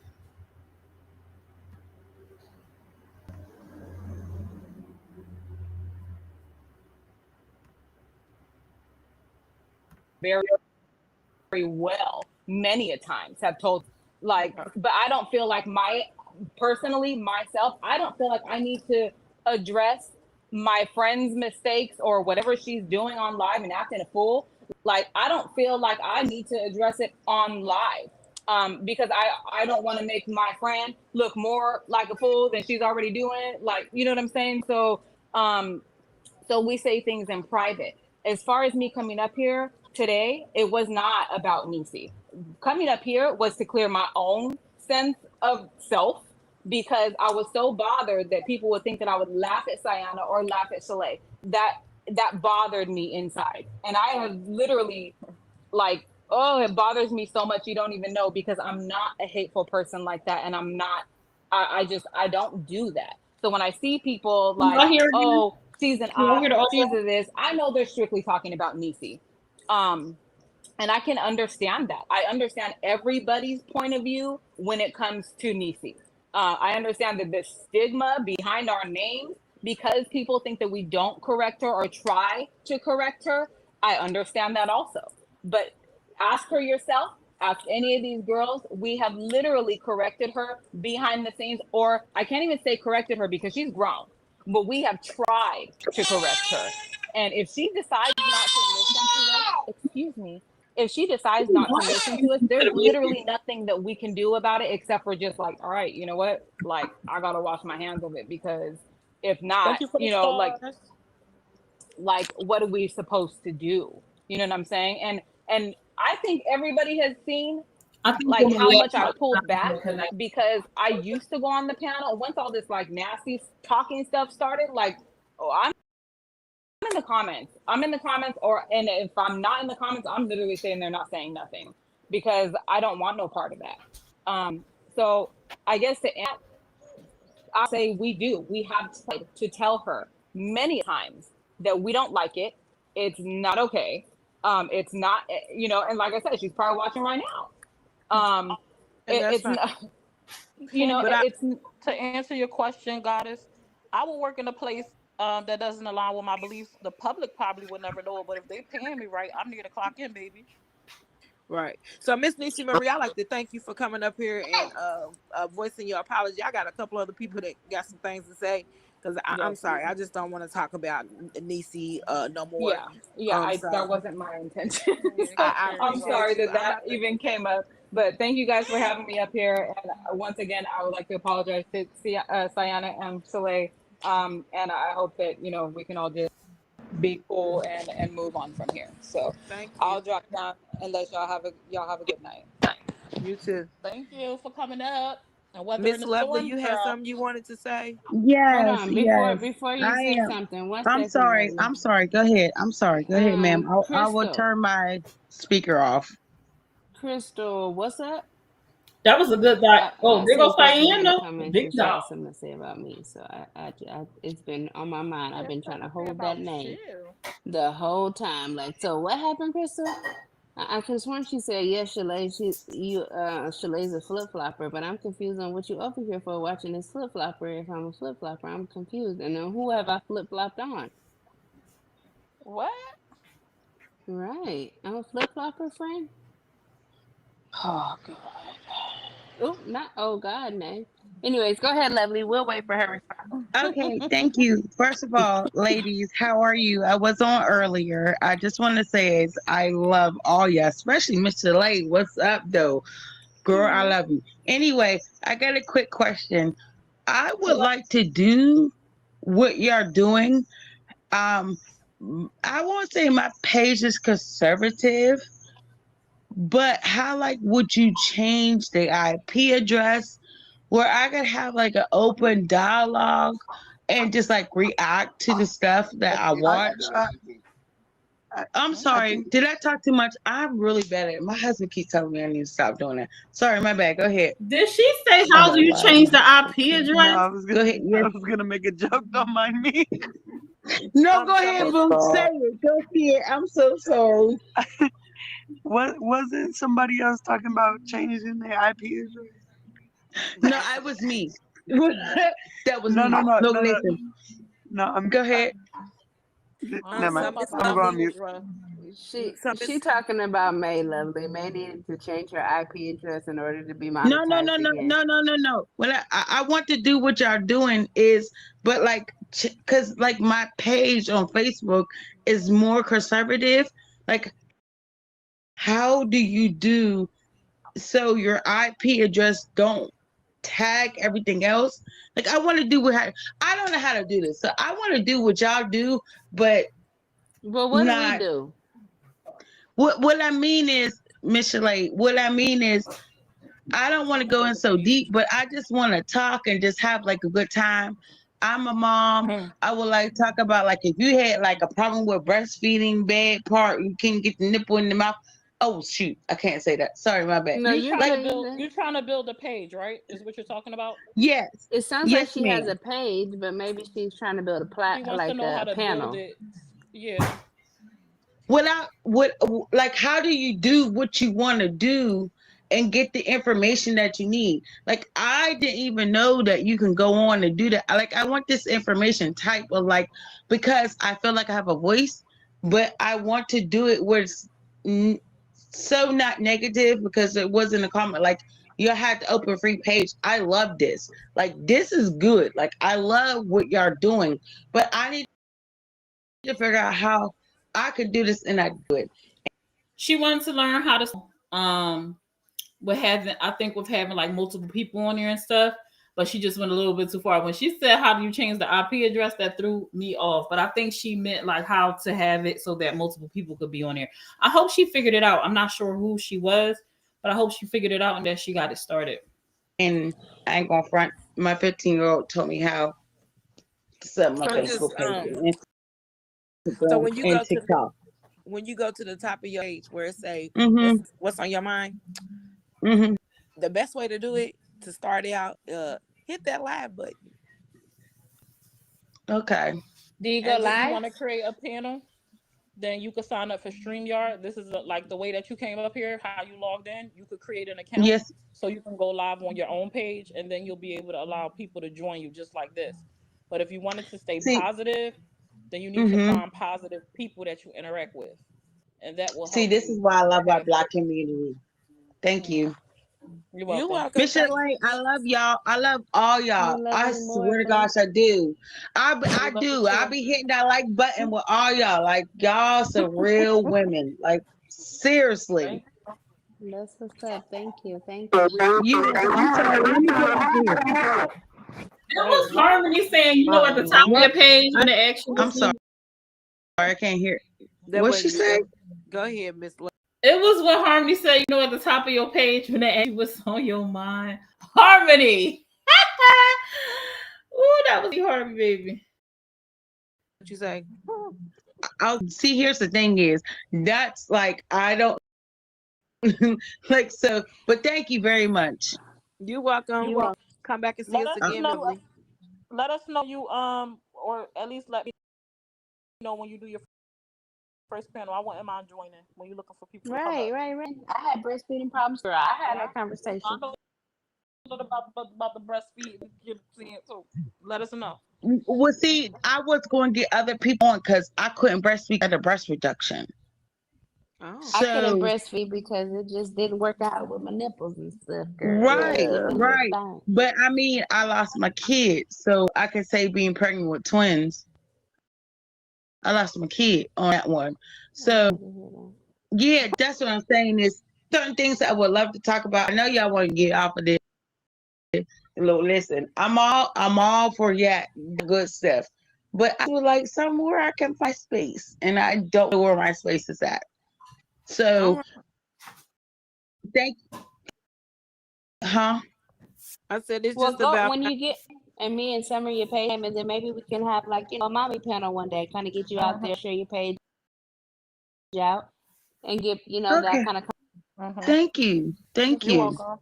Very, very well. Many a times have told like, but I don't feel like personally myself, I don't feel like I need to address my friend's mistakes or whatever she's doing on live and acting a fool. Like, I don't feel like I need to address it on live. Because I don't want to make my friend look more like a fool than she's already doing. Like, you know what I'm saying? So we say things in private. As far as me coming up here today, it was not about Niecy. Coming up here was to clear my own sense of self, because I was so bothered that people would think that I would laugh at Sayana or laugh at Shalay. That bothered me inside. And I have literally, like, oh, it bothers me so much you don't even know, because I'm not a hateful person like that. And I'm not, I don't do that. So when I see people like, oh, she's an she's a this, I know they're strictly talking about Niecy. And I can understand that. I understand everybody's point of view when it comes to Niecy. I understand that the stigma behind our names, because people think that we don't correct her or try to correct her. I understand that also. But ask her yourself, ask any of these girls. We have literally corrected her behind the scenes, or I can't even say corrected her because she's grown, but we have tried to correct her. And if she decides not to listen to us, excuse me, if she decides not to listen to us, there's literally nothing that we can do about it except for just like, all right, you know what? Like, I gotta wash my hands of it, because if not, you know, like what are we supposed to do? You know what I'm saying? And I think everybody has seen like how much I pulled back, because I used to go on the panel. Once all this like nasty talking stuff started, like, oh, I'm in the comments. And if I'm not in the comments, I'm literally sitting there not saying nothing, because I don't want no part of that. So I guess I'll say we have tried to tell her many times that we don't like it. It's not okay. It's not, you know, and like I said, she's probably watching right now. It's not, you know, it's to answer your question, Goddess. I will work in a place that doesn't align with my beliefs. The public probably would never know it, but if they paying me right, I'm here to clock in, baby. Right. So, Miss Niecy Marie, I'd like to thank you for coming up here and voicing your apology. I got a couple other people that got some things to say, because I'm sorry, I just don't want to talk about Niecy no more. That wasn't my intention. I'm sorry that even came up. But thank you guys for having me up here. And once again, I would like to apologize to Sayana and Shalay. And I hope that, you know, we can all just be cool and move on from here. So I'll drop down and let y'all have a good night. You too. Thank you for coming up. Miss Lovely, you had something you wanted to say? Yes. Before you say something, I'm sorry. Go ahead. Go ahead, ma'am. I will turn my speaker off. Crystal, what's up? That was a good guy. There goes Diana. Big dog. Something to say about me, so I it's been on my mind. I've been trying to hold that name the whole time. Like, so what happened, Crystal? I could have sworn she said yes, Shalay. Shalay's a flip flopper, but I'm confused on what you over here for watching this flip flopper. If I'm a flip flopper, I'm confused. And then who have I flip flopped on? What? Right, I'm a flip flopper, friend. Oh God. Oh, not oh God, no. Anyways, go ahead, Lovely. We'll wait for her response. Okay, thank you. First of all, ladies, how are you? I was on earlier. I just want to say is I love all y'all, especially Mr. Lay. What's up, though? Girl, I love you. Anyway, I got a quick question. I would like to do what you're doing. I won't say my page is conservative, But how like would you change the IP address where I could have like an open dialogue and just like react to the stuff that I watch? I'm sorry. Did I talk too much? I'm really bad at it. My husband keeps telling me I need to stop doing that. Sorry, my bad. Go ahead. Did she say how do you change the IP address? No, I was Go gonna, ahead. Yes. I was gonna make a joke. Don't mind me. No, go ahead, boo. Say it. Go see it. I'm so sorry. What wasn't somebody else talking about changing their IP address? No, I was me. That was No, me. no, no, no, no. Listen. No, I'm. Go ahead. Never mind. I'm gonna go on mute. She talking about May Lovely. May needed to change her IP address in order to be monetized No, no, no, no, again. no. What I want to do what y'all doing is, but like, cause like my page on Facebook is more conservative. Like, how do you do so your IP address don't tag everything else? Like, I want to do what I don't know how to do this, so I want to do what y'all do, but Well, what not. do we do? What I mean is, Miss Shalay, what I mean is, I don't want to go in so deep, but I just want to talk and just have like a good time. I'm a mom. I would like talk about like if you had like a problem with breastfeeding, bad part, you can't get the nipple in the mouth. Oh shoot, I can't say that. Sorry, my bad. No, You're trying to build a page, right? Is what you're talking about? Yes. It sounds Yes, like she ma'am. has a page, but maybe she's trying to build a She wants to know how to panel. build it. Yeah. Like how do you do what you want to do and get the information that you need? Like I didn't even know that you can go on and do that. Like I want this information type of like, because I feel like I have a voice, but I want to do it where it's so not negative, because it wasn't a comment like you had to open free page. I love this. Like this is good. Like I love what y'all doing, but I need to figure out how I could do this and I do it. She wanted to learn how to with having like multiple people on there and stuff, but she just went a little bit too far. When she said how do you change the IP address, that threw me off. But I think she meant like how to have it so that multiple people could be on there. I hope she figured it out. I'm not sure who she was, but I hope she figured it out and that she got it started. And I ain't gonna front, my 15-year-old told me how to set my So just, Facebook page. So when you and go TikTok. when you go to the top of your page where it say what's on your mind, the best way to do it to start out, hit that live button. Okay. Do you And go if you live? want to create a panel, then you could sign up for StreamYard. This is like the way that you came up here, how you logged in. You could create an account. Yes. So you can go live on your own page, and then you'll be able to allow people to join you just like this. But if you wanted to stay positive, then you need to find positive people that you interact with. And that will help. This is why I love our Black community. Thank you. You're welcome. Miss Lane, I love y'all. I love all y'all. I swear to gosh, I do. I do. I be hitting that like button with all y'all. Like y'all some real women. Like seriously. That's what's up. Thank you. I'm sorry. Let me get off here. That was Harmony saying, you know, at the top of your page when the action. I'm sorry. I can't hear. What she say? Go ahead, Miss. It was what Harmony said, you know, at the top of your page when the action was on your mind. Harmony. Ooh, that was Harmony, baby. What you say? I'll see. Here's the thing: is that's like I don't like so. But thank you very much. You're welcome. You're welcome. Come back and see us again. Let us know you or at least let me know when you do your first panel. I wouldn't mind joining when you're looking for people. Right. I had breastfeeding problems. Girl, I had that conversation. I know about the breastfeeding. So let us know. Well, see, I was going to get other people on because I couldn't breastfeed at a breast reduction. Oh. I couldn't breastfeed because it just didn't work out with my nipples and stuff. Girl. Right. But I mean, I lost my kid, so I can say being pregnant with twins. I lost my kid on that one. So, yeah, that's what I'm saying is certain things that I would love to talk about. I know y'all want to get off of this. Look, listen, I'm all for good stuff. But I would like somewhere I can find space. And I don't know where my space is at. So Thank huh? I said it's Well, just go about when you get and me and Summer your page, and then maybe we can have like a mommy panel one day, kind of get you out there, share your page out, and get that Okay. kind of. Thank you. Thank You're you. welcome.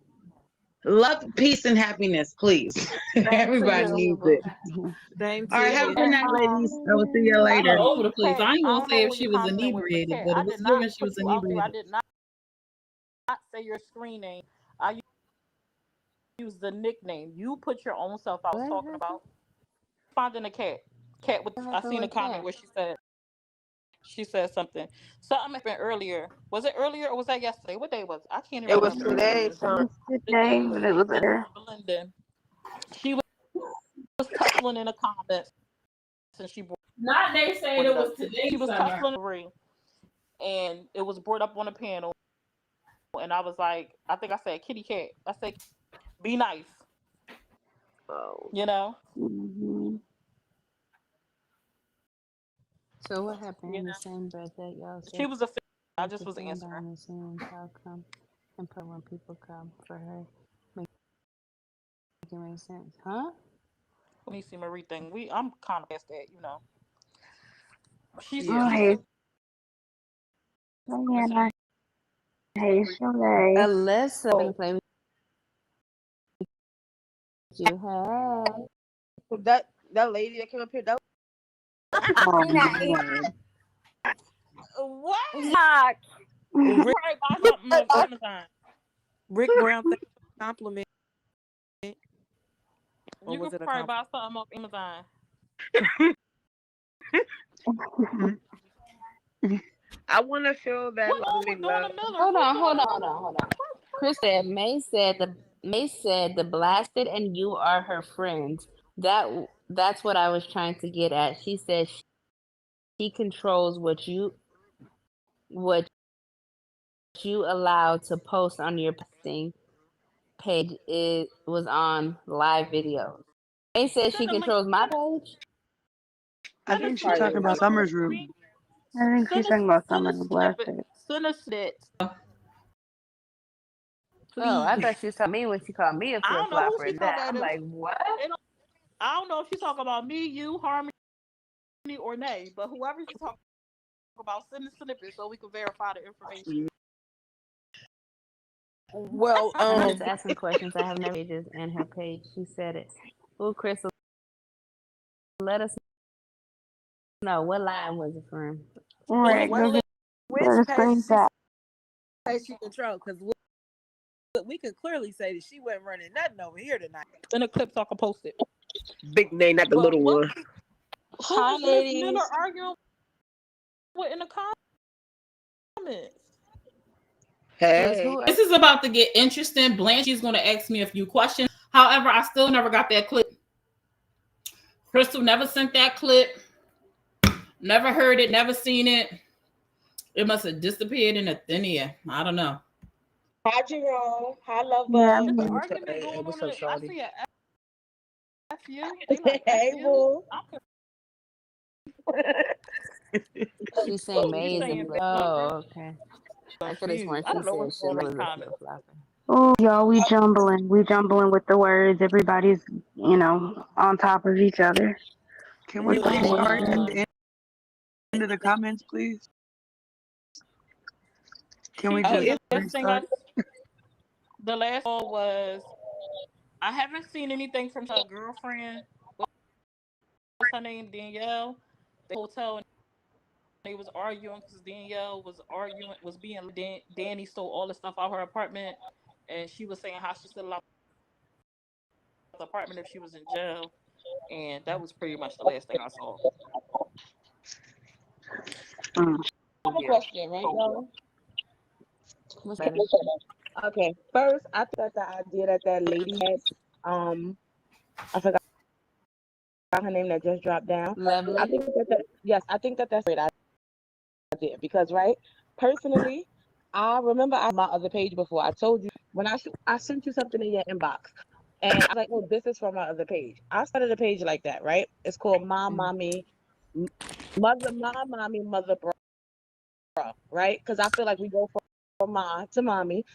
Love, peace, and happiness, please. Same to Everybody you. needs it. same All to right, have a you. good night, ladies. I will see you I later. All know over the place. Kat, I ain't I gonna don't say know if where she you're was commenting with, but inebriated, Kat, but I it was did not giving she put was you out there. I inebriated. did not say your screen name. I used the nickname. You put your own self I was talking about. Finding a cat. Cat with I seen a comment where she said something. Something happened earlier. Was it earlier or was that yesterday? What day was it? I can't even It was remember. today, son. The day Today, but it was Miss better. Belinda. She was tussling in the comments and she brought Not they saying it it up. was today, She was Summer. tussling and it was brought up on the panel. And I was like, I think I said kitty cat. I said, be nice. Oh. You know? Mm-hmm. So what happened You in the know? same breath that y'all She said was a I take just the was phone answering. down and see when y'all come and put when people come for her? Make it make sense, huh? Let me see Marie thing. I'm kind of past that, you know. She's Yeah. Oh, hey, Diana. Hey, Shalay. Alyssa, I'm gonna play with you. Hey. That lady that came up here, that Oh, my word. What? Yuck. Rick probably bought something off Amazon. Rick Brown, thank you for the compliment. Or You was could it a probably compliment? buy something off Amazon. I want to feel that What wrong loving with love. Donna Miller? Hold Who's on, hold Donna on, hold Miller? on, hold on. Chris said May said the blasted and you are her friends. That's what I was trying to get at. She said she controls what you allow to post on your posting page. It was on live videos. May said she Send a link. controls my page. I think she's talking about Summer's room. I think she's talking about Summer the Blasted. Send a snit. Oh, I thought she was talking me when she called me a I flip don't know who flopper. she's talking I'm about. like, what? I don't know if she's talking about me, you, Harmony, or Nay, but whoever she's talking about, send a snippet so we can verify the information. Well, I'm just asking questions. I have no pages in her page. She said it. Oh, Crystal, let us know what line was it from. Right, go get which the page she screenshot. say she control? Because we could clearly say that she wasn't running nothing over here tonight. Send a clip so I can post it. Big name, not the little one. Who is Miss Miller arguing with in the comments? Hey. This is about to get interesting. Blanche is going to ask me a few questions. However, I still never got that clip. Crystal never sent that clip. Never heard it, never seen it. It must have disappeared in the thin air. I don't know. Hi, Jerome. Hi, Love Yeah, Bug. The I'm argument Hey, going what's on. up, I shawty? see a F you. They like F Hey, you. boo. She's saying You May is saying a. Big Oh, okay. I could have confused. sworn I she don't know said what's she going on was in the a comments. flip flopper. Oh, y'all, we jumbling. We jumbling with the words. Everybody's, on top of each other. Can we It's please start crazy. into the comments, please? Can we The just last thing restart? the last call was I haven't seen anything from her girlfriend. What's her name? Danielle. The hotel and they was arguing because Danielle was being Danny stole all the stuff out of her apartment, and she was saying how she still allowed the apartment if she was in jail, and that was pretty much the last thing I saw. I have a question, right, y'all? What's that? Okay, first, I thought the idea that lady had, I forgot her name that just dropped down. Lovely. I think I think that's a great idea because, right, personally, I remember on my other page before I told you when I sent you something in your inbox, and I was like, "Oh, this is from my other page." I started a page like that, right? It's called Mommy, Mother Bro, right? Because I feel like we go from Ma to Mommy,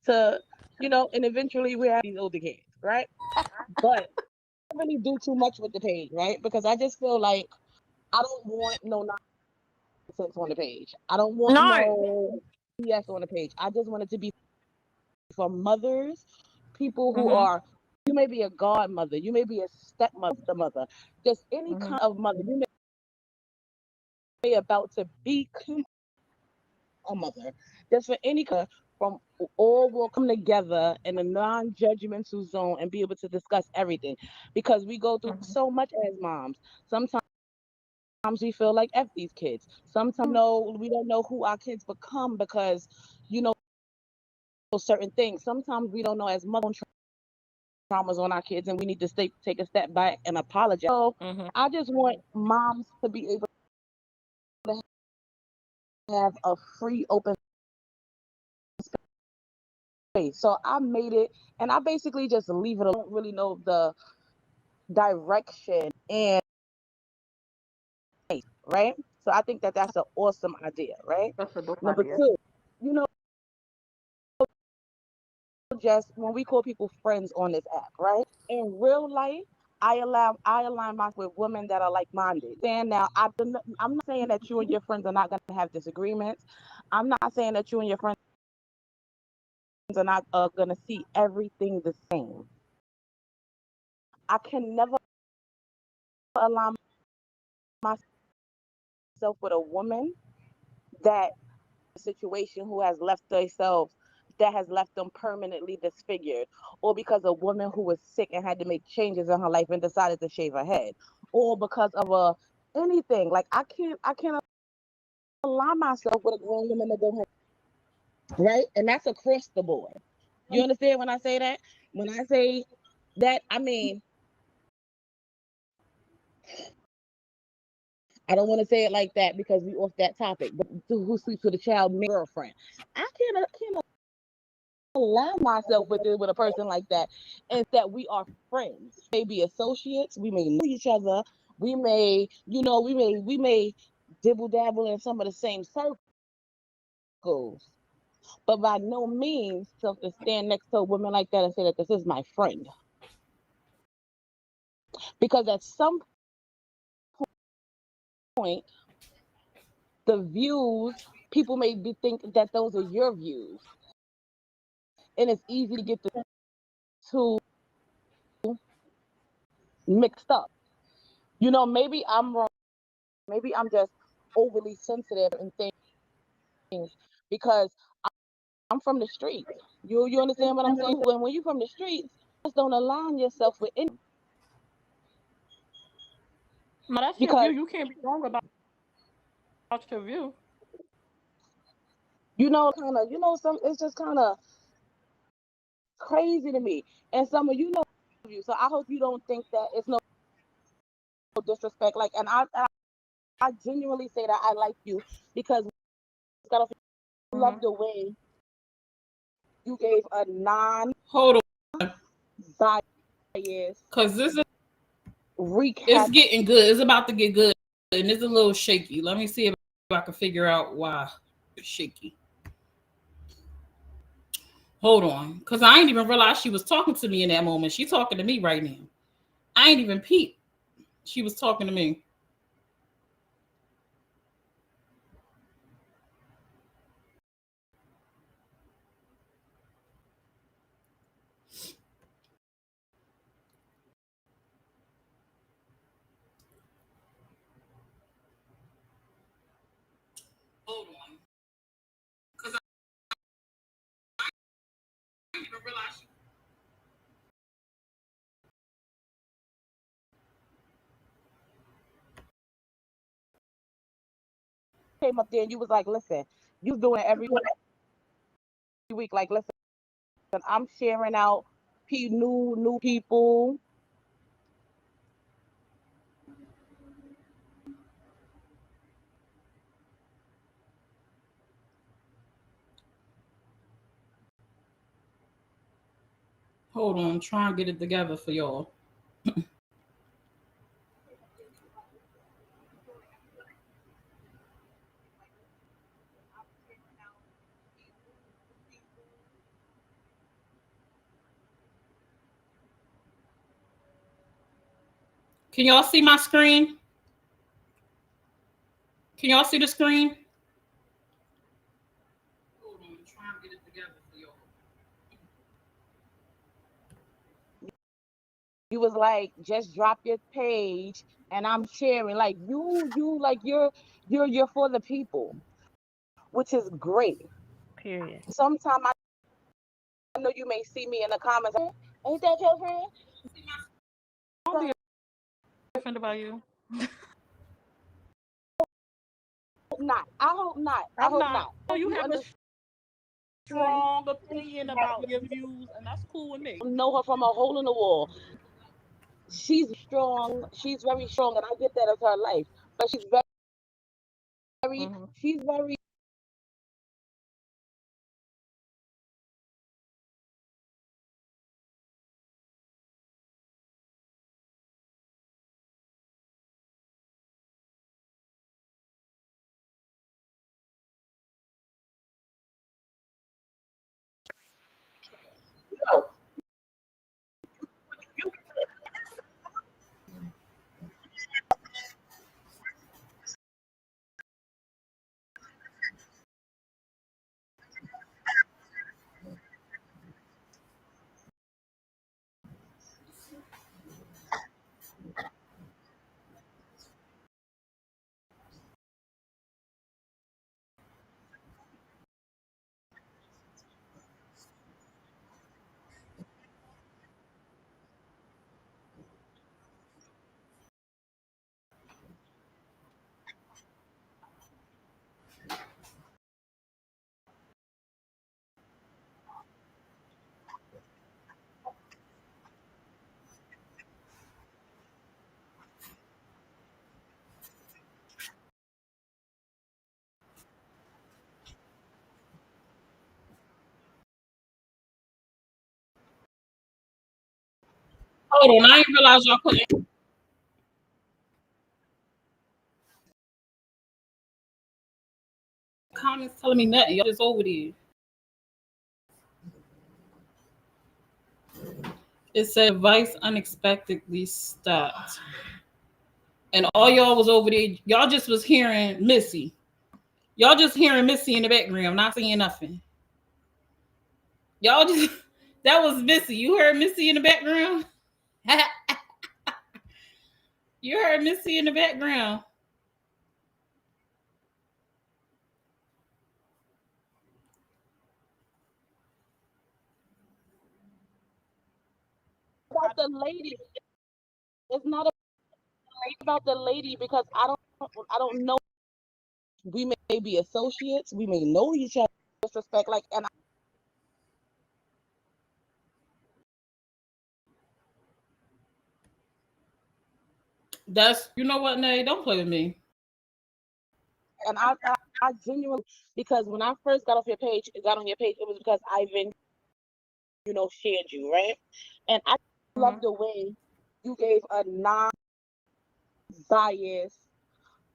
to, and eventually we have these older kids, right? But I don't really do too much with the page, right? Because I just feel like I don't want no nonsense on the page. I don't want no BS on the page. I just want it to be for mothers, people who are, you may be a godmother, you may be a stepmother, just any kind of mother. You may be about to become a mother. Just for any kind, from all will come together in a non-judgmental zone and be able to discuss everything, because we go through so much as moms. Sometimes we feel like F these kids. Sometimes we don't know who our kids become because certain things. Sometimes we don't know as mothers traumas on our kids, and we need to take a step back and apologize. So I just want moms to be able to have a free, open space. So I made it, and I basically just leave it. I don't really know the direction and right. So I think that that's an awesome idea, right? That's a dope Number idea. two, just when we call people friends on this app, right? In real life, I align myself with women that are like-minded. And now I'm not saying that you and your friends are not going to have disagreements. I'm not saying that you and your friends are not going to see everything the same. I can never align myself with a woman that situation who has left themselves, that has left them permanently disfigured, or because a woman who was sick and had to make changes in her life and decided to shave her head, or because of anything. Like I can't align myself with a grown woman that don't have, right? And that's across the board. You understand when I say that? When I say that, I mean, I don't want to say it like that because we off that topic. But who sleeps with a child girlfriend? I can't align myself with a person like that, and that we are friends. We may be associates, we may know each other, we may, we may dibble dabble in some of the same circles, but by no means to stand next to a woman like that and say that this is my friend. Because at some point, the views, people may think that those are your views, and it's easy to get the two mixed up. Maybe I'm wrong. Maybe I'm just overly sensitive and things because I'm from the streets. You understand what I'm saying? When you're from the streets, just don't align yourself with any. No, that's your Because view. You can't be wrong about your view. it's just kind of crazy to me. And some of you, so I hope you don't think that it's no disrespect. Like, and I genuinely say that I like you because I love the way you gave a Hold on, non-biased because this is recap. it's getting good. It's about to get good, and it's a little shaky. Let me see if I can figure out why it's shaky. Hold on, because I ain't even realize she was talking to me in that moment. She talking to me right now. I ain't even peeped. She was talking to me. Hold on, because I didn't even realize. Came up there and you was like, listen, you doing every week. Like, listen, I'm sharing out new people. Hold on, try and get it together for y'all. Can y'all see my screen? Can y'all see the screen? Hold on, I'm trying to get it together for y'all. You was like, just drop your page and I'm sharing. Like you're for the people, which is great. Period. Sometimes I know you may see me in the comments. Ain't that your friend? Don't be different about you. Not. I hope not. I I'm hope not. not. Oh, you You have a understand? strong opinion about your views, and that's cool with me. Know her from a hole in the wall. She's strong. She's very strong, and I get that as her life. But Mm-hmm. she's very. Hold on, I didn't realize y'all put comments telling me nothing. Y'all just over there. It said advice unexpectedly stopped. And all y'all was over there. Y'all just was hearing Missy. Y'all just hearing Missy in the background, not saying nothing. Y'all just that was Missy. You heard Missy in the background? You heard Missy in the background. About the lady. It's not about the lady because I don't know. We may be associates. We may know each other. Disrespect, like, and That's you know what, Nay, don't play with me. I genuinely, because when I first got on your page, it was because Ivan, shared you, right? And I love the way you gave a non-biased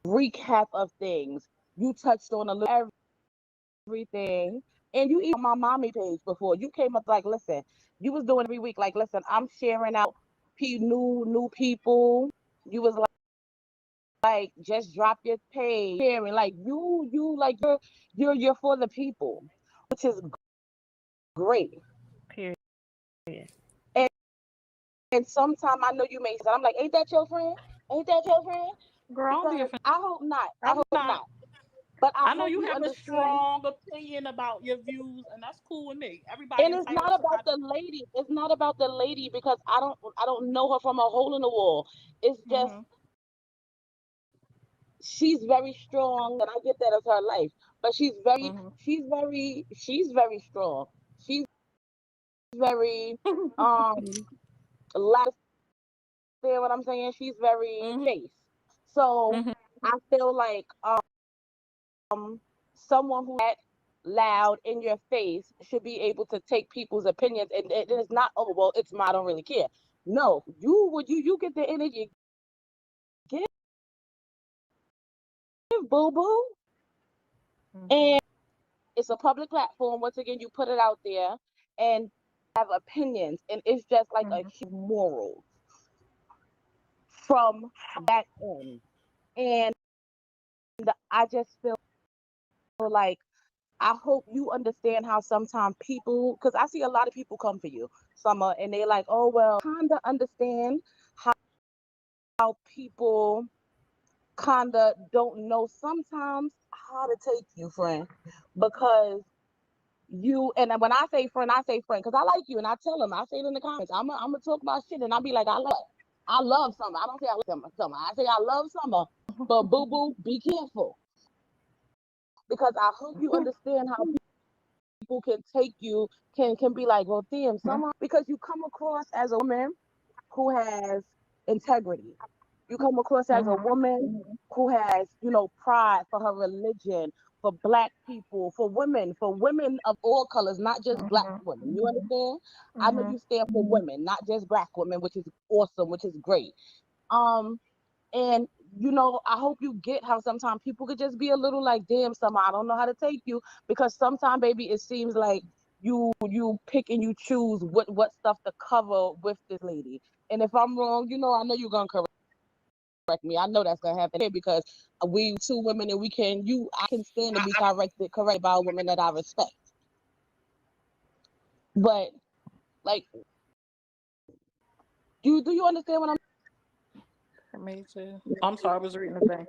recap of things. You touched on a little everything, and you even on my mommy page before. You came up like, listen, you was doing every week, like, listen, I'm sharing out new people. You was like just drop your page, sharing, like you like you're for the people, which is great. Period. And sometimes I know you may say, I'm like, ain't that your friend? Ain't that your friend? Girl, don't be Because offended. I hope not. I I'm hope not. not. But I I know hope you you have a understand. strong opinion about your views, and that's cool with me. Everybody And it's entitled not to about have. the lady. It's not about the lady because I don't know her from a hole in the wall. It's just Mm-hmm. she's very strong, and I get that as her life. But Mm-hmm. she's very strong. She's very loud. Understand what I'm saying? She's very Mm-hmm. face. So Mm-hmm. I feel like someone who that loud in your face should be able to take people's opinions, and it's not, oh well, it's my, I don't really care. No, you get the energy, give boo boo, Mm-hmm. and it's a public platform. Once again, you put it out there, and have opinions, and it's just like a Mm-hmm. moral. from that end. And I just feel like I hope you understand how sometimes people, because I see a lot of people come for you, Summer, and they're like, oh, well, kind of understand how people kind of don't know sometimes how to take you, friend, because you, and when I say friend, because I like you, and I tell them, I say it in the comments, I'm gonna talk about shit, and I'll be like, I love Summer. I don't say I love Summer. I say I love Summer, but boo boo, be careful, because I hope you understand how people can take you, can be like, well, damn, Summer, because you come across as a woman who has integrity. You come across as a woman who has, pride for her religion, for Black people, for women of all colors, not just Black women. You understand? I know you stand for women, not just Black women, which is awesome, which is great. And I hope you get how sometimes people could just be a little like, damn, Summer, I don't know how to take you, because sometimes, baby, it seems like you pick and you choose what stuff to cover with this lady. And if I'm wrong, I know you're gonna correct me. I know that's gonna happen here, because we two women, and I can stand to be corrected by a woman that I respect. But like, do you understand what I'm? Me too. I'm sorry, I was reading the thing.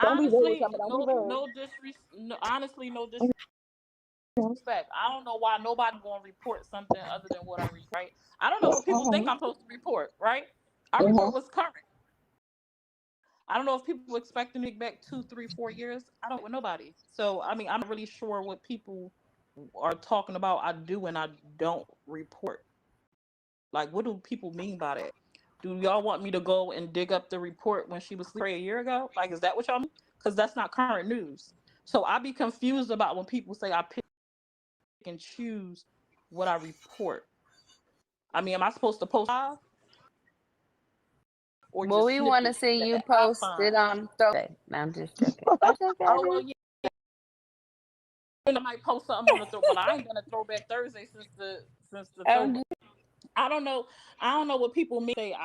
Don't be rude, Honestly, Summer, don't be rude. honestly, no disrespect. I don't know why nobody gonna report something other than what I read, right? I don't know what people think I'm supposed to report, right? I report what's current. I don't know if people expecting me back 2, 3, 4 years. I don't with nobody. So I mean, I'm not really sure what people are talking about. I do and I don't report. Like, what do people mean by that? Do y'all want me to go and dig up the report when she was a year ago? Like, is that what y'all mean? Because that's not current news. So I be confused about when people say I pick and choose what I report. I mean, am I supposed to post live or Well, just we want to snippets see that you I post find? it on Thursday. No, I'm just joking. Oh well, yeah. I might post something on the throw, but I ain't gonna Throwback Thursday since the throwback. I don't know. I don't know what people mean. Say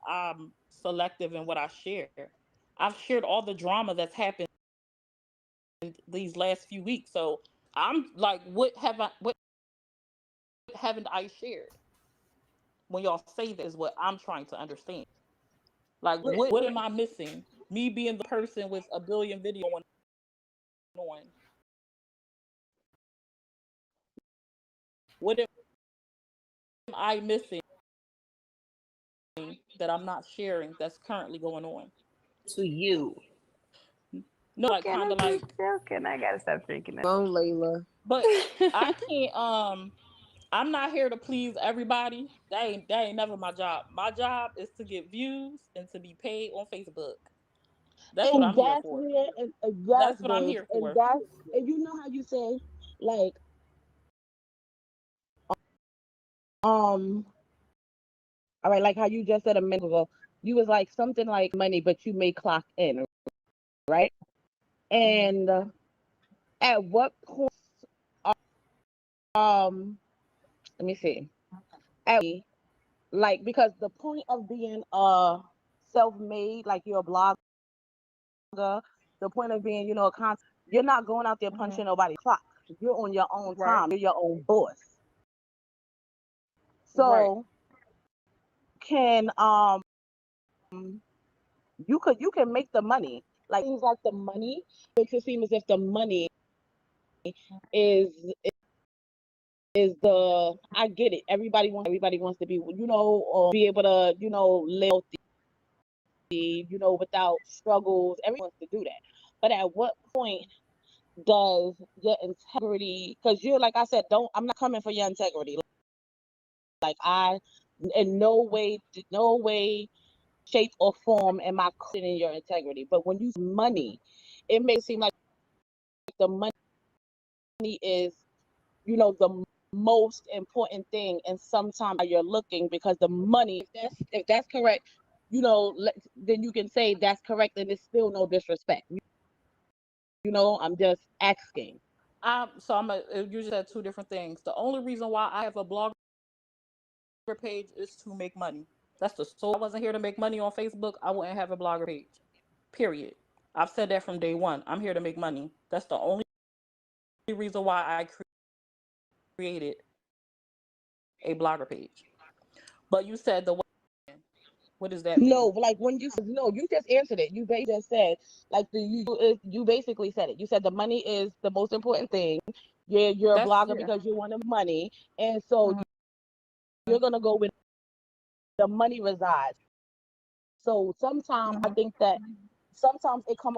I'm selective in what I share. I've shared all the drama that's happened these last few weeks. So I'm like, what haven't I shared? When y'all say that is what I'm trying to understand. Like, what am I missing? Me being the person with a billion videos on. What am I missing that I'm not sharing that's currently going on? To you. No, like Okay, kind I'm of just like. joking. I gotta stop drinking that. Oh, Layla. But I can't. I'm not here to please everybody. That ain't never my job. My job is to get views and to be paid on Facebook. That's what And I'm here that's for. where, yes, That's what I'm babes, here for. and you know how you say, like, all right, like how you just said a minute ago, you was like something like money, but you may clock in, right? And at what point, let me see, like, because the point of being self-made, like you're a blogger, the point of being, a content, you're not going out there punching nobody's clock. You're on your own Right. time. You're your own boss. Right. So can you can make the money. Like, things like the money makes it seem as if the money is the, I get it. Everybody wants to be, or be able to, live healthy, without struggles. Everyone wants to do that. But at what point does your integrity, because you're, like I said, I'm not coming for your integrity. Like, I in no way, shape, or form am I questioning your integrity. But when you say money, it may seem like the money is, the most important thing, and sometimes you're looking, because the money, if that's correct, then you can say that's correct, and it's still no disrespect. I'm just asking. You just said two different things. The only reason why I have a blogger page is to make money. That's the soul. I wasn't here to make money on Facebook, I wouldn't have a blogger page. Period. I've said that from day one. I'm here to make money. That's the only reason why I created a blogger page. But you said the what does that mean? No, like when you you just answered it. You basically just said like you basically said it. You said the money is the most important thing. You're a blogger because you want the money, and so you're gonna go with the money resides. So sometimes I think that sometimes it comes.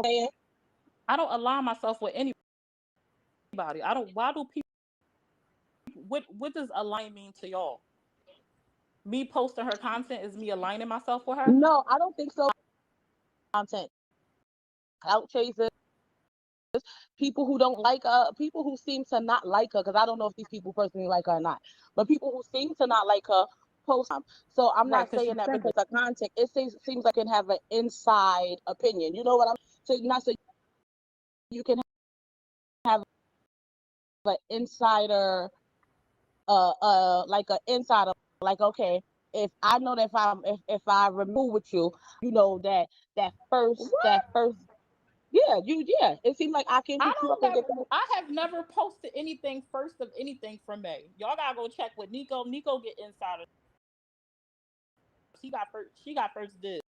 I don't align myself with anybody. I don't. Why do people? What does align mean to y'all? Me posting her content is me aligning myself with her? No, I don't think so. Content out chasers, people who don't like people who seem to not like her, because I don't know if these people personally like her or not, but people who seem to not like her post. So I'm not saying that because of content. It seems like you can have an inside opinion. You know what I'm saying? Not so you can have an insider, like an insider, like okay, if I know that if I remove with you, you know that first. Yeah, it seems like I can hit you up and get them. I have never posted anything first of anything from May. Y'all gotta go check with Nico. Nico get insider. She got first dibs.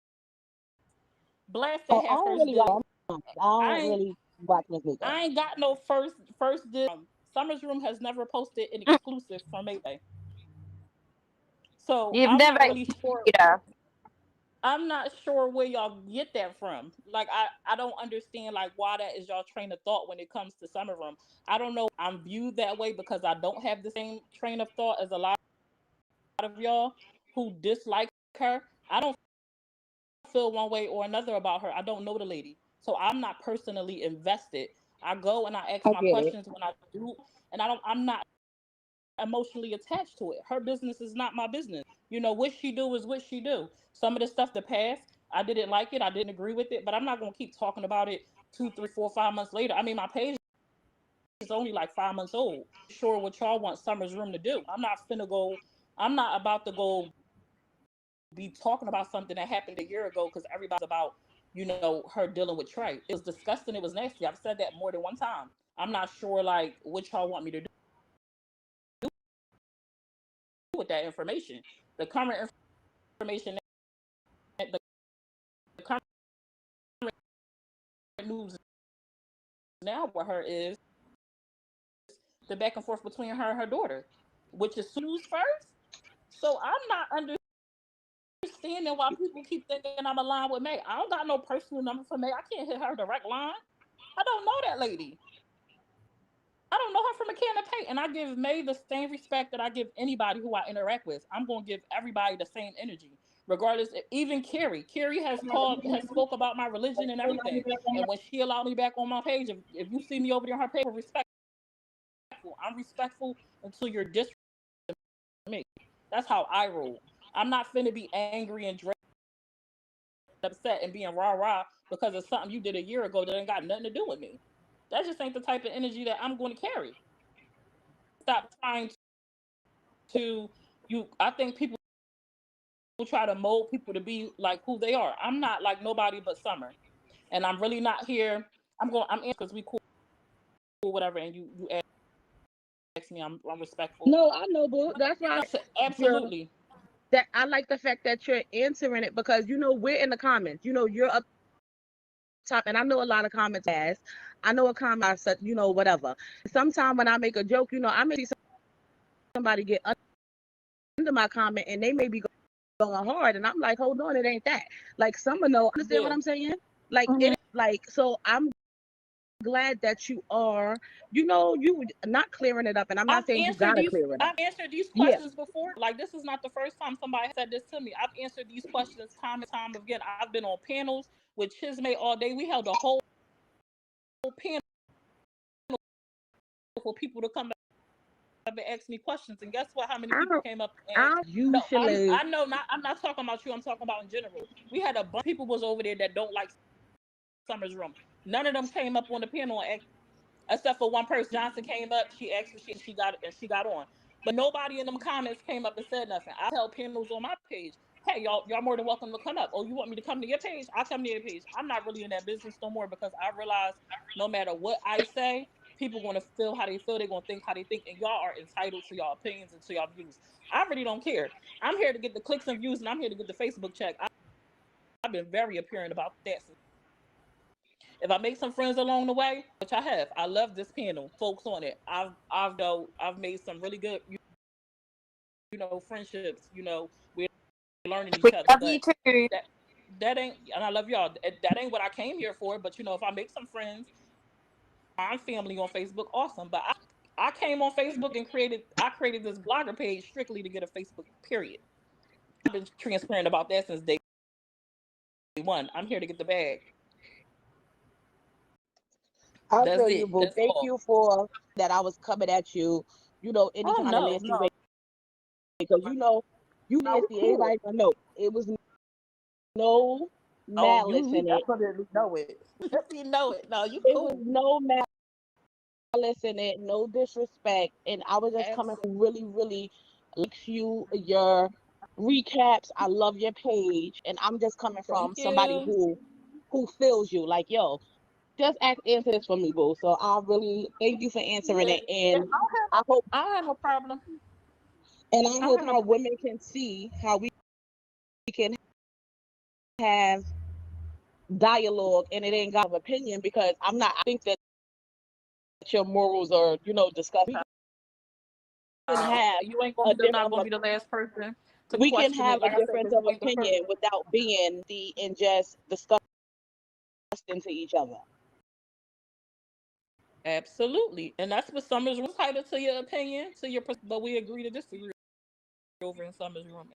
Blasted had first dibs. I don't really watch Miss Nico. I ain't got no first dibs. Summer's Room has never posted an exclusive from Mayday. So You've I'm never not really sure. I'm not sure where y'all get that from. Like I don't understand like why that is y'all train of thought when it comes to Summer Room. I don't know. I'm viewed that way because I don't have the same train of thought as a lot of y'all who dislike her. I don't feel one way or another about her. I don't know the lady. So I'm not personally invested. I go and I ask my questions when I do, and I'm not emotionally attached to it. Her business is not my business. You know, what she do is what she do. Some of the stuff that passed, I didn't like it, I didn't agree with it, but I'm not gonna keep talking about it 2, 3, 4, 5 months later. I mean, my page is only like 5 months old. Sure, what y'all want Summer's Room to do. I'm not about to go be talking about something that happened a year ago because everybody's about, you know, her dealing with Trey. It was disgusting, it was nasty. I've said that more than one time. I'm not sure like what y'all want me to do with that information. The current information, the current news now with her is the back and forth between her and her daughter, which is news first. So I'm not understanding why people keep thinking I'm aligned with May. I don't got no personal number for May. I can't hit her direct line. I don't know that lady. I don't know her from a can of paint, and I give May the same respect that I give anybody who I interact with. I'm gonna give everybody the same energy, regardless. Even Carrie has spoke about my religion and everything. And when she allowed me back on my page, if you see me over there on her page, respectful. I'm respectful until you're disrespectful to me. That's how I roll. I'm not finna be angry and upset and being rah because of something you did a year ago that ain't got nothing to do with me. That just ain't the type of energy that I'm going to carry. Stop trying to I think people try to mold people to be like who they are. I'm not like nobody but Summer, and I'm really not here. I'm in because we cool, whatever. And you ask me, I'm respectful. No, I know, boo. That's why absolutely. That I like the fact that you're answering it because you know we're in the comments. You know you're up top, and I know a lot of comments. I know a comment said, you know, whatever. Sometimes when I make a joke, you know, I may see somebody get under my comment and they may be going hard, and I'm like, hold on, it ain't that. Like Summer know, understand what I'm saying? Like it, like so. I'm glad that you are, you know, you not clearing it up, and I'm not saying you gotta clear it up. I've answered these questions before. Like this is not the first time somebody said this to me. I've answered these questions time and time again. I've been on panels with Chismay all day. We held a whole panel for people to come up and ask me questions, and guess what? How many people came up and asked? I know not. I'm not talking about you. I'm talking about in general. We had a bunch of people was over there that don't like Summer's Room. None of them came up on the panel and asked, except for one person. Johnson came up. She asked me. She got on. But nobody in them comments came up and said nothing. I held panels on my page. hey, y'all more than welcome to come up. Oh, you want me to come to your page? I'll come to your page. I'm not really in that business no more because I realize no matter what I say, people going to feel how they feel. They're going to think how they think. And y'all are entitled to y'all opinions and to y'all views. I really don't care. I'm here to get the clicks and views, and I'm here to get the Facebook check. I've been very apparent about that. If I make some friends along the way, which I have, I love this panel, folks on it. I've made some really good, friendships. We're learning each other. Love But you too. that ain't, and I love y'all. That ain't what I came here for. But if I make some friends, I'm family on Facebook, awesome. But I came on Facebook and created this blogger page strictly to get a Facebook. Period. I've been transparent about that since day one. I'm here to get the bag. I That's feel you, it. boo. That's Thank all. you for that. I was coming at you, any Oh kind of no, nasty no, way, because you no, we nasty. cool. Everybody gonna know it was no Oh, malice you in it. definitely know it. You know it. No, you It was cool. no malice in it, no disrespect, and I was just coming Absolutely. from really, really likes you, your recaps. I love your page, and I'm just coming Thank from somebody you. who feels you. Like, yo, just answer this for me, boo. So I really thank you for answering Yeah, it, yeah, and I hope I don't have no problem. I don't have no our problem. women can see how we can have dialogue, and it ain't got an opinion, because I think that your morals are, disgusting. We can have You ain't gonna a be the not difference gonna of be the last person to we can question have it. a Like I said, difference because of you ain't the first. opinion without being and just disgusting to each other. Absolutely, and that's what Summer's room entitled to your opinion, to your. But we agree to disagree over in Summer's room.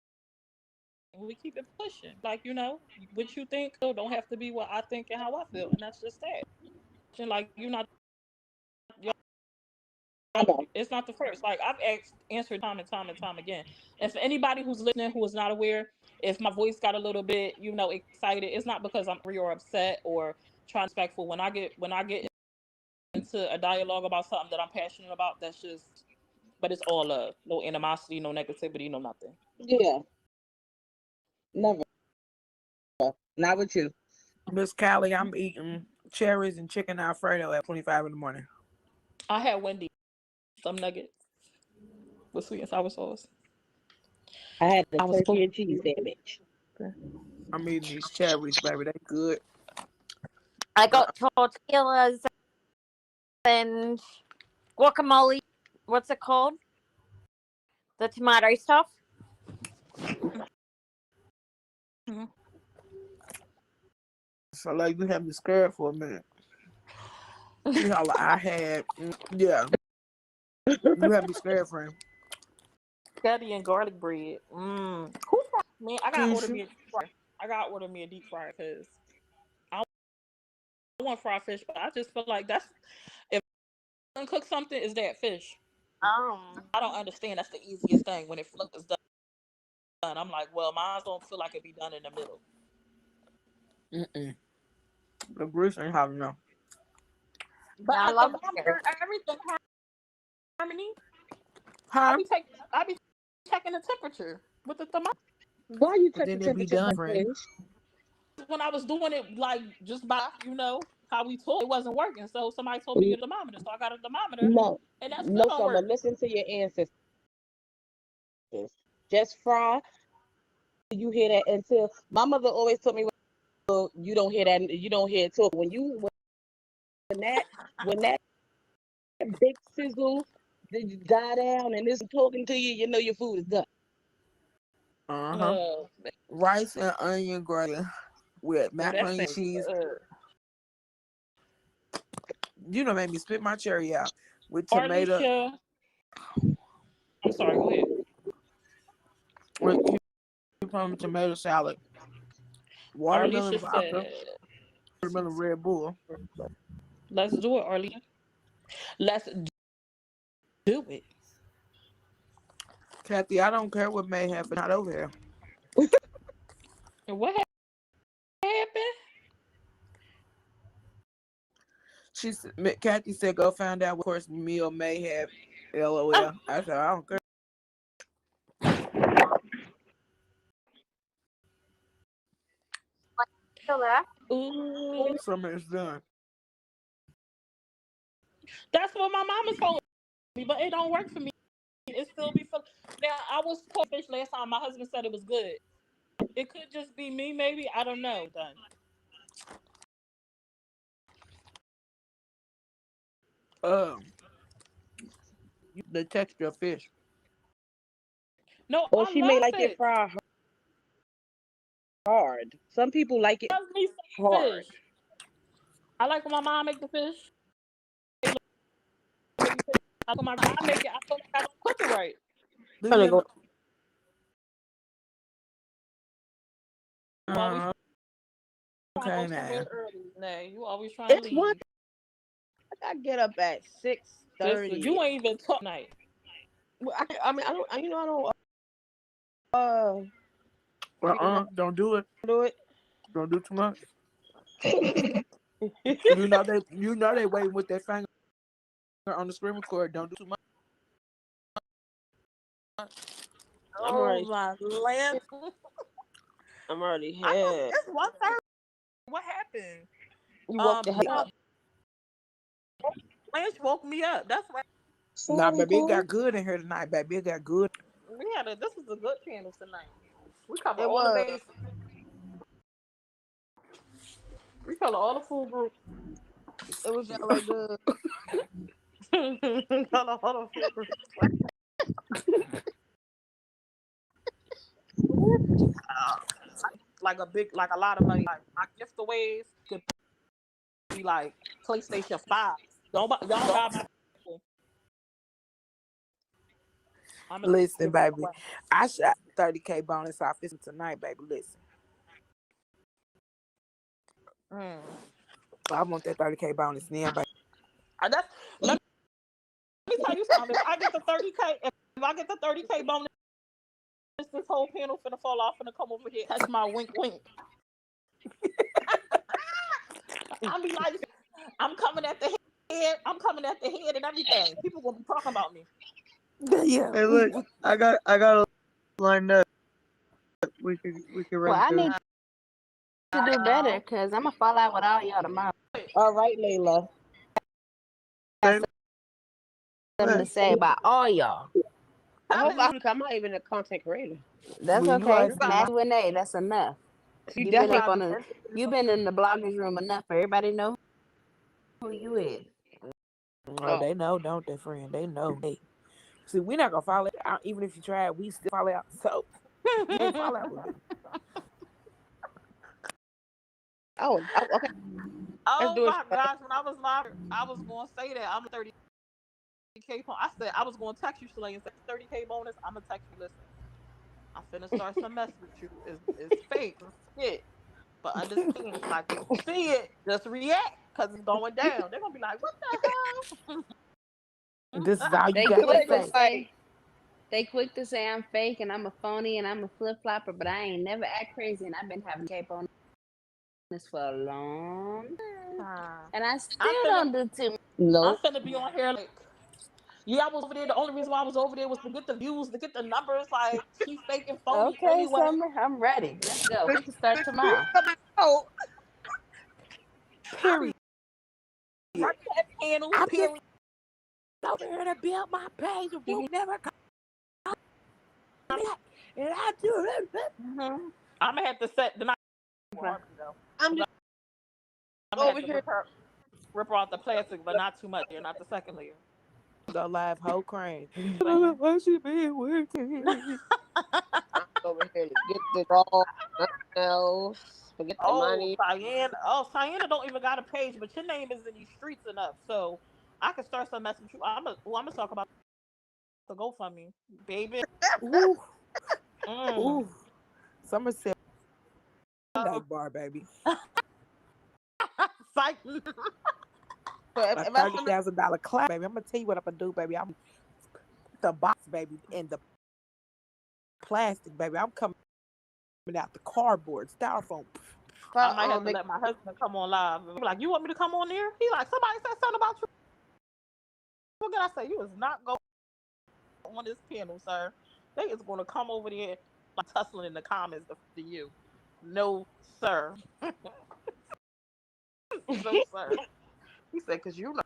And we keep it pushing. Like, what you think don't have to be what I think and how I feel. And that's just that. And like, I know. it's not the first. Like, I've answered time and time and time again. And for anybody who's listening who is not aware, if my voice got a little bit, excited, it's not because I'm angry or upset or trying to be respectful. When I get into a dialogue about something that I'm passionate about, that's just, but it's all love. No animosity, no negativity, no nothing. Yeah, never. Not with you. Miss Callie, I'm eating cherries and chicken Alfredo at 25 in the morning. I had Wendy some nuggets with sweet and sour sauce. I had the I was turkey supposed and cheese sandwich. I'm eating these cherries, baby. They good. I got tortillas and guacamole. What's it called? The tomato stuff. Mm-hmm. So like you have me scared for a minute. I had, yeah. You have me scared, friend. Spaghetti and garlic bread. Man, I gotta order Keisha. me a deep fryer. I gotta order me a deep fryer because I want fried fish, but I just feel like that's if I cook something, is that fish. I don't understand. That's the easiest thing when it is done. I'm like, well, mine don't feel like it be done in the middle. The grease ain't hot enough. But Yeah, I at the love thermometer, everything harmony. Huh? I be checking the temperature with the thermometer. Why you But check the then it be temperature done, for friend. When I was doing it, like just by how we talk, it wasn't working. So somebody told me to get a thermometer, so I got a thermometer, and that still No, don't Summer. work. Listen to your ancestors. Just fry. You hear that until my mother always told me, well, you don't hear that. You don't hear it talk. When that big sizzle, then you die down and it's talking to you, you know your food is done. Rice and onion gravy with macaroni and cheese. You know, made me spit my cherry out with tomato. Arlisha, I'm sorry. Go ahead. With tomato salad, watermelon Arlisha vodka, said, watermelon Red Bull. "Let's do it, Arlisha. Let's do it." Kathy, I don't care what may happen. Not over here. And what happened? Kathy said, "Go find out what course meal may have." LOL. I said, "I don't care." there. Ooh, summer is done. That's what my mama told me, but it don't work for me. It still be full. Now I was poor fish last time. My husband said it was good. It could just be me, maybe. I don't know. Done. The texture of fish. No, Or I she may love like it fish. fried hard. Some people like it I love me some hard. fish. I like when my mom make the fish. Make me fish. I when my God make it, I feel like I don't cook it right. Do Gonna you go. You always uh, trying to okay go somewhere now. early. Nah, you always trying to It's one. leave. I get up at Sister, 6:30. you ain't even talk night. I mean, I don't. You know, I don't. Be around Don't do it. do it. Don't do too much. You know they waiting with their finger on the screen record. Don't do too much. I'm Oh already. my land. I'm already I know here. it's 1:30. What happened? You woke the hell up. Lance woke me up. That's why Nah, Sorry, baby, it boo. got good in here tonight, baby. It got good. this was a good channel tonight. We covered It all the was. bases. We covered all the food groups. It was hella good. Covered all the food groups. Like a lot of money. Like my gift aways could be like PlayStation 5. Y'all buy my I'm gonna Listen, give it baby, away. I shot 30K bonus off this tonight, baby. Listen, I want that 30K bonus now, baby. Let me tell you something. If I get the 30K bonus, this whole panel finna fall off and come over here. Touch my wink. I'll be like, I'm coming at the head. I'm coming at the head and everything. People gonna be talking about me. Yeah. Hey, look, I got a lined up. We could Well, run I through. need to do better because I'm gonna fall out with all y'all tomorrow. All right, Layla. Got something to say about all y'all. I'm not even a content creator. That's Well, you okay. are Matthew and A, that's enough. You You've been in the bloggers room enough for everybody to know who you is. Oh, they know, don't they, friend? They know. Hey, see, we're not gonna fall out. Even if you try, we still fall out. So you ain't fall out with me. Oh, okay. Oh my gosh, when I was live, I was gonna say that I'm 30K. I said I was gonna text you, Shalay, and say 30K bonus. I'm gonna text you. Listen, I'm finna start some mess with you. It's fake, it's shit. But understand, like when you see it, just react because it's going down. They're gonna be like, "What the hell?" This is all you They got quick to to say. say I'm fake and I'm a phony and I'm a flip flopper, but I ain't never act crazy and I've been having cape on this for a long time. And I still don't do too much. I'm finna be on here like, yeah, I was over there. The only reason why I was over there was to get the views, to get the numbers. Like, she faking phony Okay, anyway. Summer, I'm ready. Let's go. We can start tomorrow. Period. Right that panel, I'm period. just over here to build my page. If you never come, and I do it. I'm gonna have to set the night. I'm just over here. Rip her off the plastic, but not too much. You're not the second layer. Go live, whole crane. Why she been working? I'm over here to get the raw else. Forget the money. Cyan. Cyan don't even got a page, but your name is in these streets enough, so I can start some mess with you. I'm gonna talk about the GoFundMe, baby. Ooh. Ooh. Summer said that bar, baby. Psych. A $30,000 clap, baby. I'm gonna tell you what I'm gonna do, baby. I'm the box, baby, and the plastic, baby. I'm coming out the cardboard, styrofoam. I might have to let my husband come on live. Be like, you want me to come on there? He like, somebody said something about you. What can I say? You is not going on this panel, sir. They is gonna come over there like tussling in the comments to you. No, sir. No, sir. He said, because you know,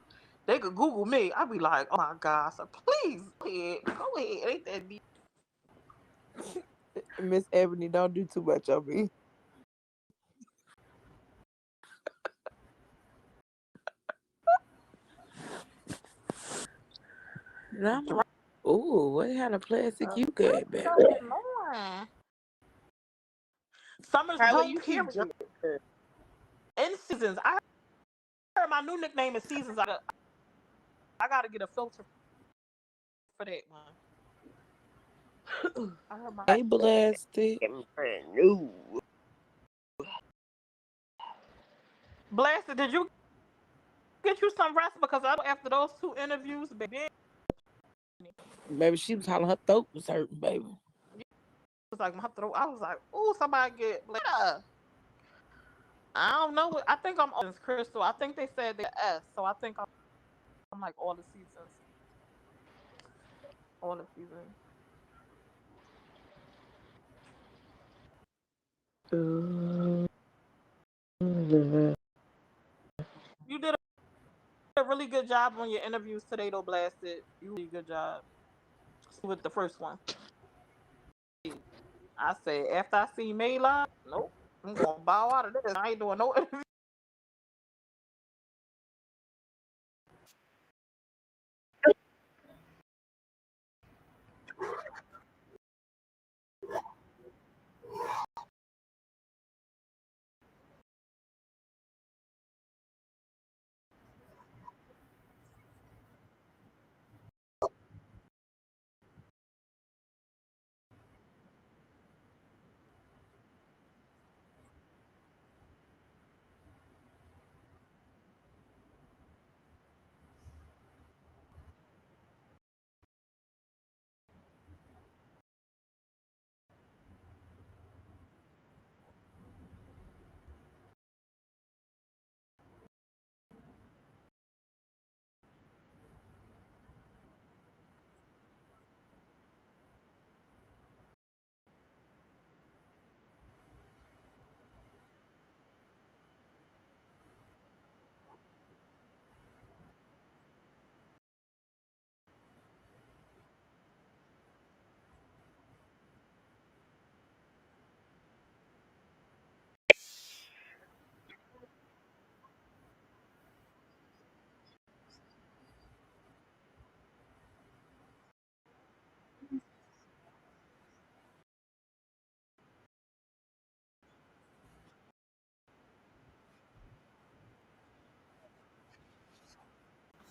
they could Google me. I'd be like, oh my God. So please, go ahead. Ain't that deep? Miss Ebony, don't do too much on me. Ooh, what kind of plastic you got, baby? Summer's Tyler, you broke. keep Period. jumping. In seasons. I heard my new nickname is Seasons. I gotta get a filter for that one. I heard my Hey, blasted. Brand new. Blasted. Did you get you some rest? Because after those 2 interviews, baby, Baby, she was hollering her throat was hurting, baby. it was like my throat. I was like, ooh, somebody get Blasted. I don't know. I think I'm on Crystal. I think they said they're S, so I think I'm like all the seasons. All the seasons. You did a really good job on your interviews today, though, Blasted. You did a good job with the first one. I said, after I see Mayline, nope, I'm going to bow out of this. I ain't doing no interview.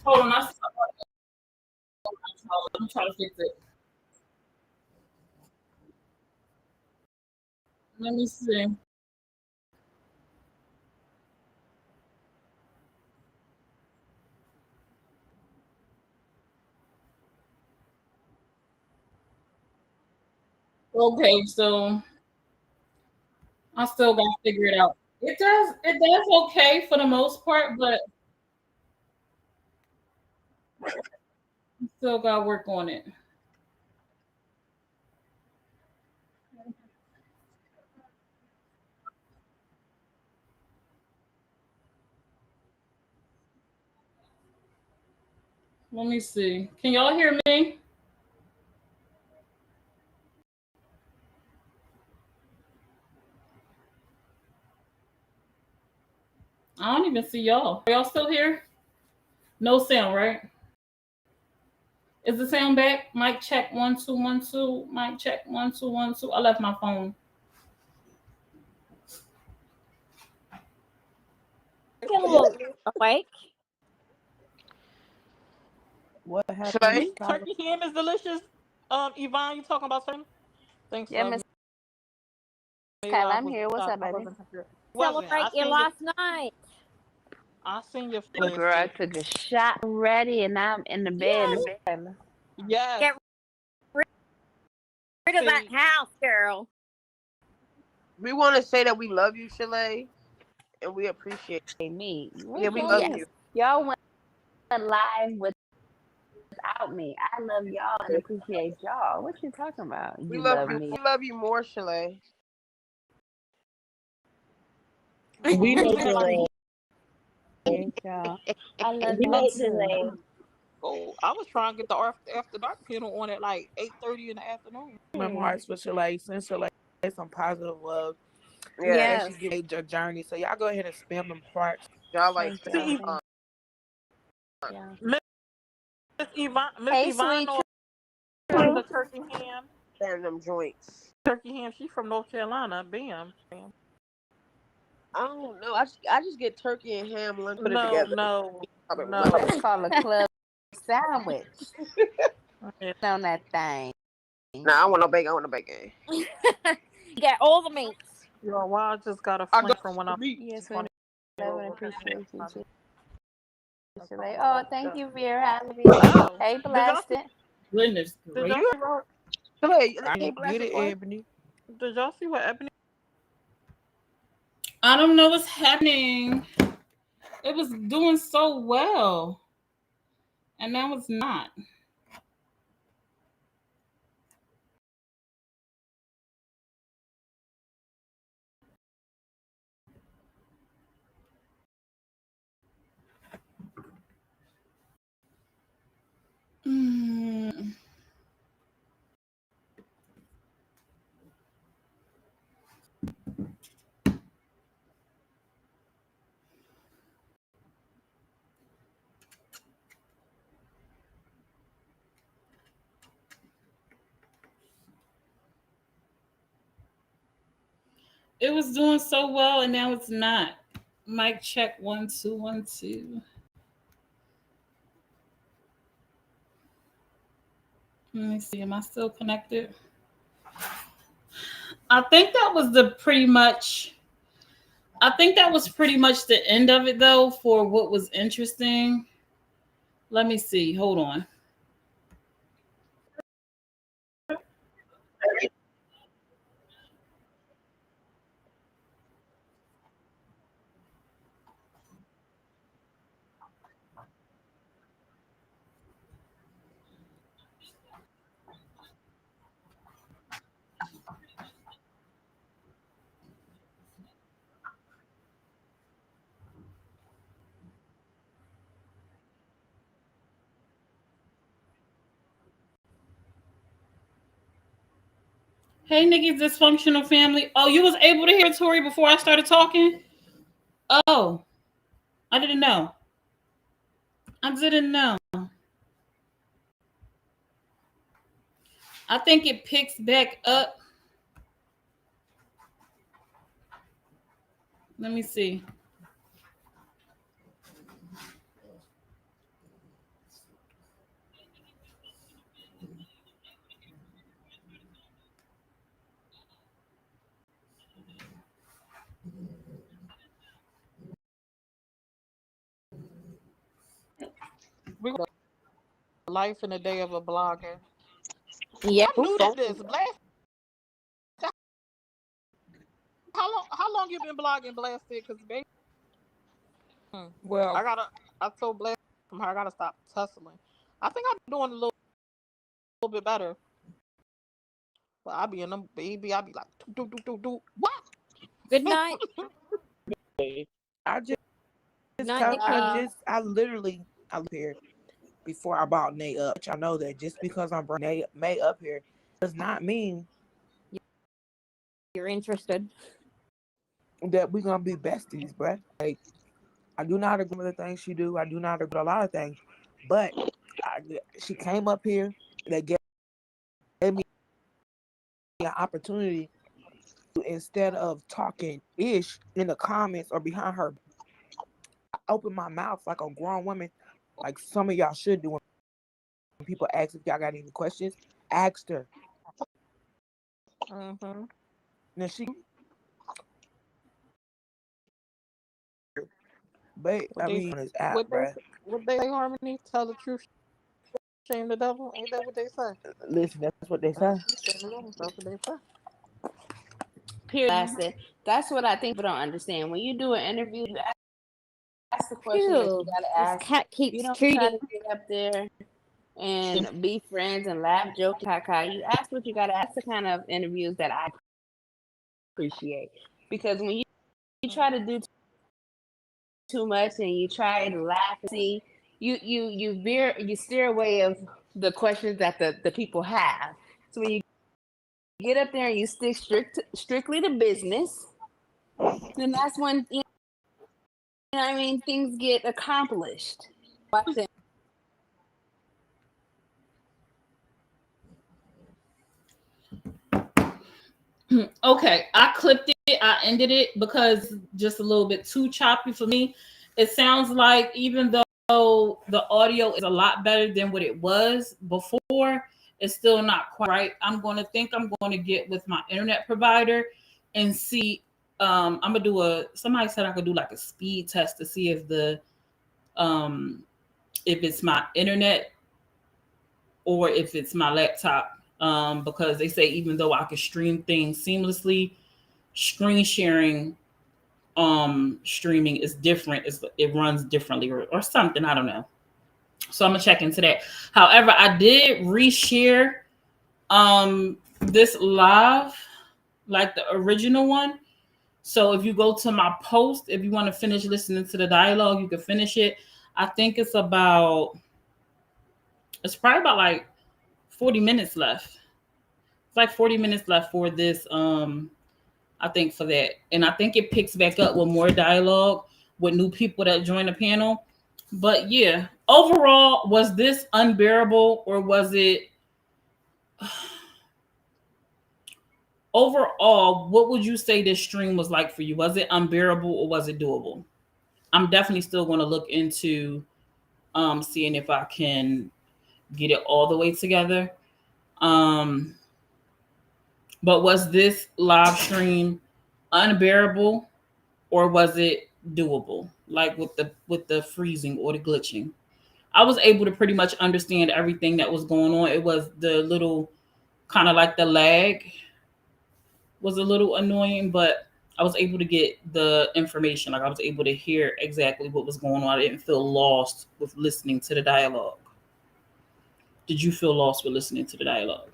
Hold on, I'm trying to fix it. Let me see. Okay, so I still got to figure it out. It does okay for the most part, but still got to work on it. Let me see. Can y'all hear me? I don't even see y'all. Are y'all still here? No sound, right? Is the sound back? Mic check 1 2 1 2. Mic check 1 2 1 2. I left my phone. Still awake? What happened? Turkey ham is delicious. Yvonne, you talking about turkey? Thanks, Yeah, love. Miss Kyle, I'm here. What's up, I baby? wasn't. Celebrate you last night. I seen your Well, girl, I flash. took a shot ready, and I'm in the bed. Yes. Get rid of that house, girl. We want to say that we love you, Shalay, and we appreciate me. Yeah, we love you. Y'all went live without me. I love y'all and appreciate y'all. What you talking about? We You love love you. me. We love you more, Shalay. We know Mhm. Janae. Y'all. I love We y'all know too. Janae. Oh, I was trying to get the after dark panel on at like 8:30 in the afternoon. My hearts for Shalay. Send Shalay some positive love Yes. as she get her journey. So y'all go ahead and spam them hearts. Thank y'all. Thank y'all. Miss Miss Hey, Yvonne sweet from True. the Turkey Ham. And them joints. Turkey Ham, she's from North Carolina. Bam. I don't know. I just get turkey and ham and put it No, together. That's called a club sandwich on that thing. Nah, I want no bacon. I want no bacon. You got all the meats. Yo, well, I just got a I fling got from when I meat. Yes, we love and appreciate you too. Shalay. Oh, thank you, Vera. Happy. Oh, Hey, did y'all Blasted. Goodness did gracious. y'all see I get it, Ebony. did y'all see what Ebony? I don't know what's happening. It was doing so well, and now it's not. Mm. It was doing so well, and now it's not. Mic check 1 2 1 2. Let me see. Am I still connected? I think that was the pretty much. I think that was pretty much the end of it, though. For what was interesting. Let me see. Hold on. Hey, Nikki's dysfunctional family. Oh, you was able to hear Tori before I started talking? Oh, I didn't know. I didn't know. I think it picks back up. Let me see. We got life in a day of a blogger. Yep. I'm new to this. Blast. How long you been blogging, Blasted? Because baby, Well, I told Blasted from her I gotta stop tussling. I think I'm doing a little bit better. But I be in them baby. I be like do what? Good night. I just Night, told her Nikki. I literally I here before I brought Nate up. I know that just because I'm bringing May up here does not mean You're interested. that we're gonna be besties, bruh. Like, I do not agree with the things she do. I do not agree with a lot of things, but she came up here. They gave me an opportunity to, instead of talking ish in the comments or behind her, I open my mouth like a grown woman, like some of y'all should do when people ask if y'all got any questions. Asked her. Mm-hmm. Now she, but I mean, on this app, bruh. What they say, Harmony? Tell the truth, shame the devil. Ain't that what they say? Listen, that's what they say. Shame the devil. That's what they say. Blasted. That's what I think people don't understand. When you do an interview, you ask the question that you Ew. gotta This ask. cat You keeps don't try treating. to get up there and be friends and laugh, joke, caca. You ask what you gotta ask. The kind of interviews that I appreciate, because when you try to do too much and you try to laugh and see, you steer away of the questions that the people have. So when you get up there and you stick strictly to business, then that's when I mean things get accomplished. Okay, I clipped it. I ended it because just a little bit too choppy for me. It sounds like even though the audio is a lot better than what it was before, it's still not quite right. I'm going to get with my internet provider and see. I'm gonna do somebody said I could do like a speed test to see if if it's my internet or if it's my laptop. Because they say even though I can stream things seamlessly, screen sharing streaming is different. It runs differently or something. I don't know. So I'm gonna check into that. However, I did reshare this live, like the original one. So if you go to my post, if you want to finish listening to the dialogue, you can finish it. I think it's probably about like 40 minutes left. It's like 40 minutes left for this. I think for that. And I think it picks back up with more dialogue with new people that join the panel. But yeah, overall, was this unbearable or was it overall, what would you say this stream was like for you? Was it unbearable or was it doable? I'm definitely still going to look into seeing if I can get it all the way together. But was this live stream unbearable or was it doable? Like with the freezing or the glitching. I was able to pretty much understand everything that was going on. It was the little kind of like the lag was a little annoying, but I was able to get the information. Like I was able to hear exactly what was going on. I didn't feel lost with listening to the dialogue. Did you feel lost with listening to the dialogue?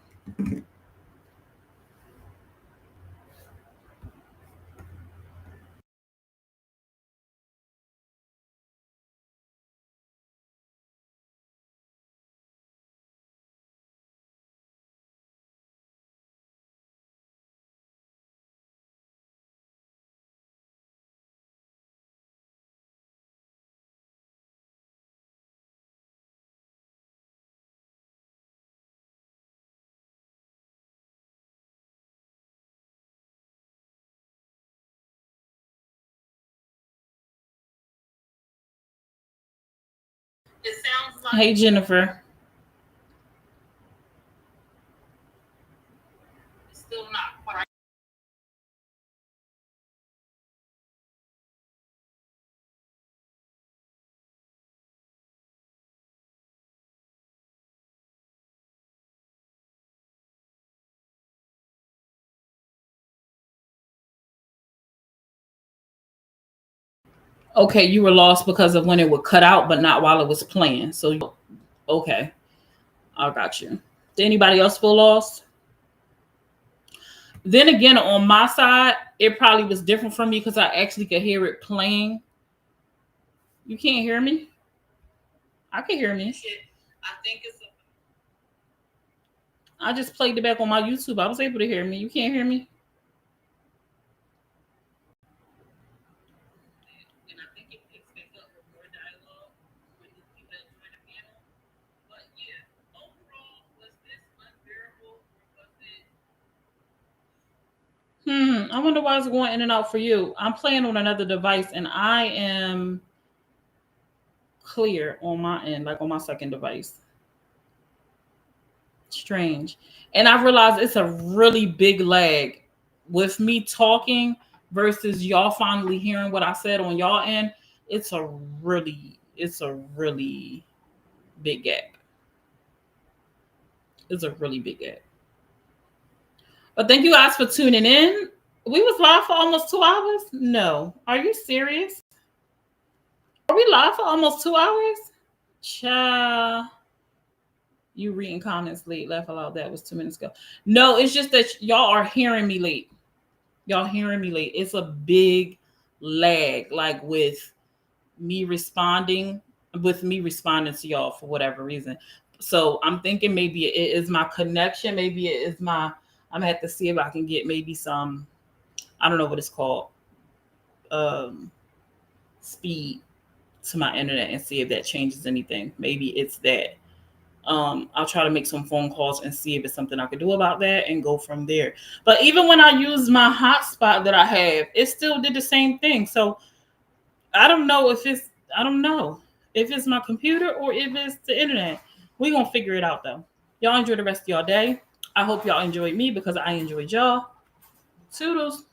It sounds like hey Jennifer. It's still not quite. Okay, you were lost because of when it would cut out, but not while it was playing. So, okay, I got you. Did anybody else feel lost? Then again, on my side, it probably was different from me because I actually could hear it playing. You can't hear me? I can hear me. I think I just played it back on my YouTube. I was able to hear me. You can't hear me? And I think it picks back up with more dialogue when you people that join the panel. But yeah, overall, was this unbearable or was it? I wonder why it's going in and out for you. I'm playing on another device and I am clear on my end, like on my second device. Strange. And I realized it's a really big lag with me talking versus y'all finally hearing what I said on y'all end. It's a really big gap. It's a really big gap. But thank you guys for tuning in. We was live for almost 2 hours. No, are you serious? Are we live for almost 2 hours? Child. You reading comments late. Laugh aloud. That was 2 minutes ago. No, it's just that y'all are hearing me late. Y'all hearing me late. It's a big lag, like with me responding to y'all for whatever reason. So I'm thinking maybe it is my connection. Maybe it is I'm gonna have to see if I can get maybe some, I don't know what it's called, speed to my internet and see if that changes anything. Maybe it's that. I'll try to make some phone calls and see if it's something I could do about that and go from there. But even when I use my hotspot that I have, it still did the same thing. So I don't know if it's my computer or if it's the internet. We're gonna figure it out though. Y'all enjoy the rest of y'all day. I hope y'all enjoyed me because I enjoyed y'all. Toodles.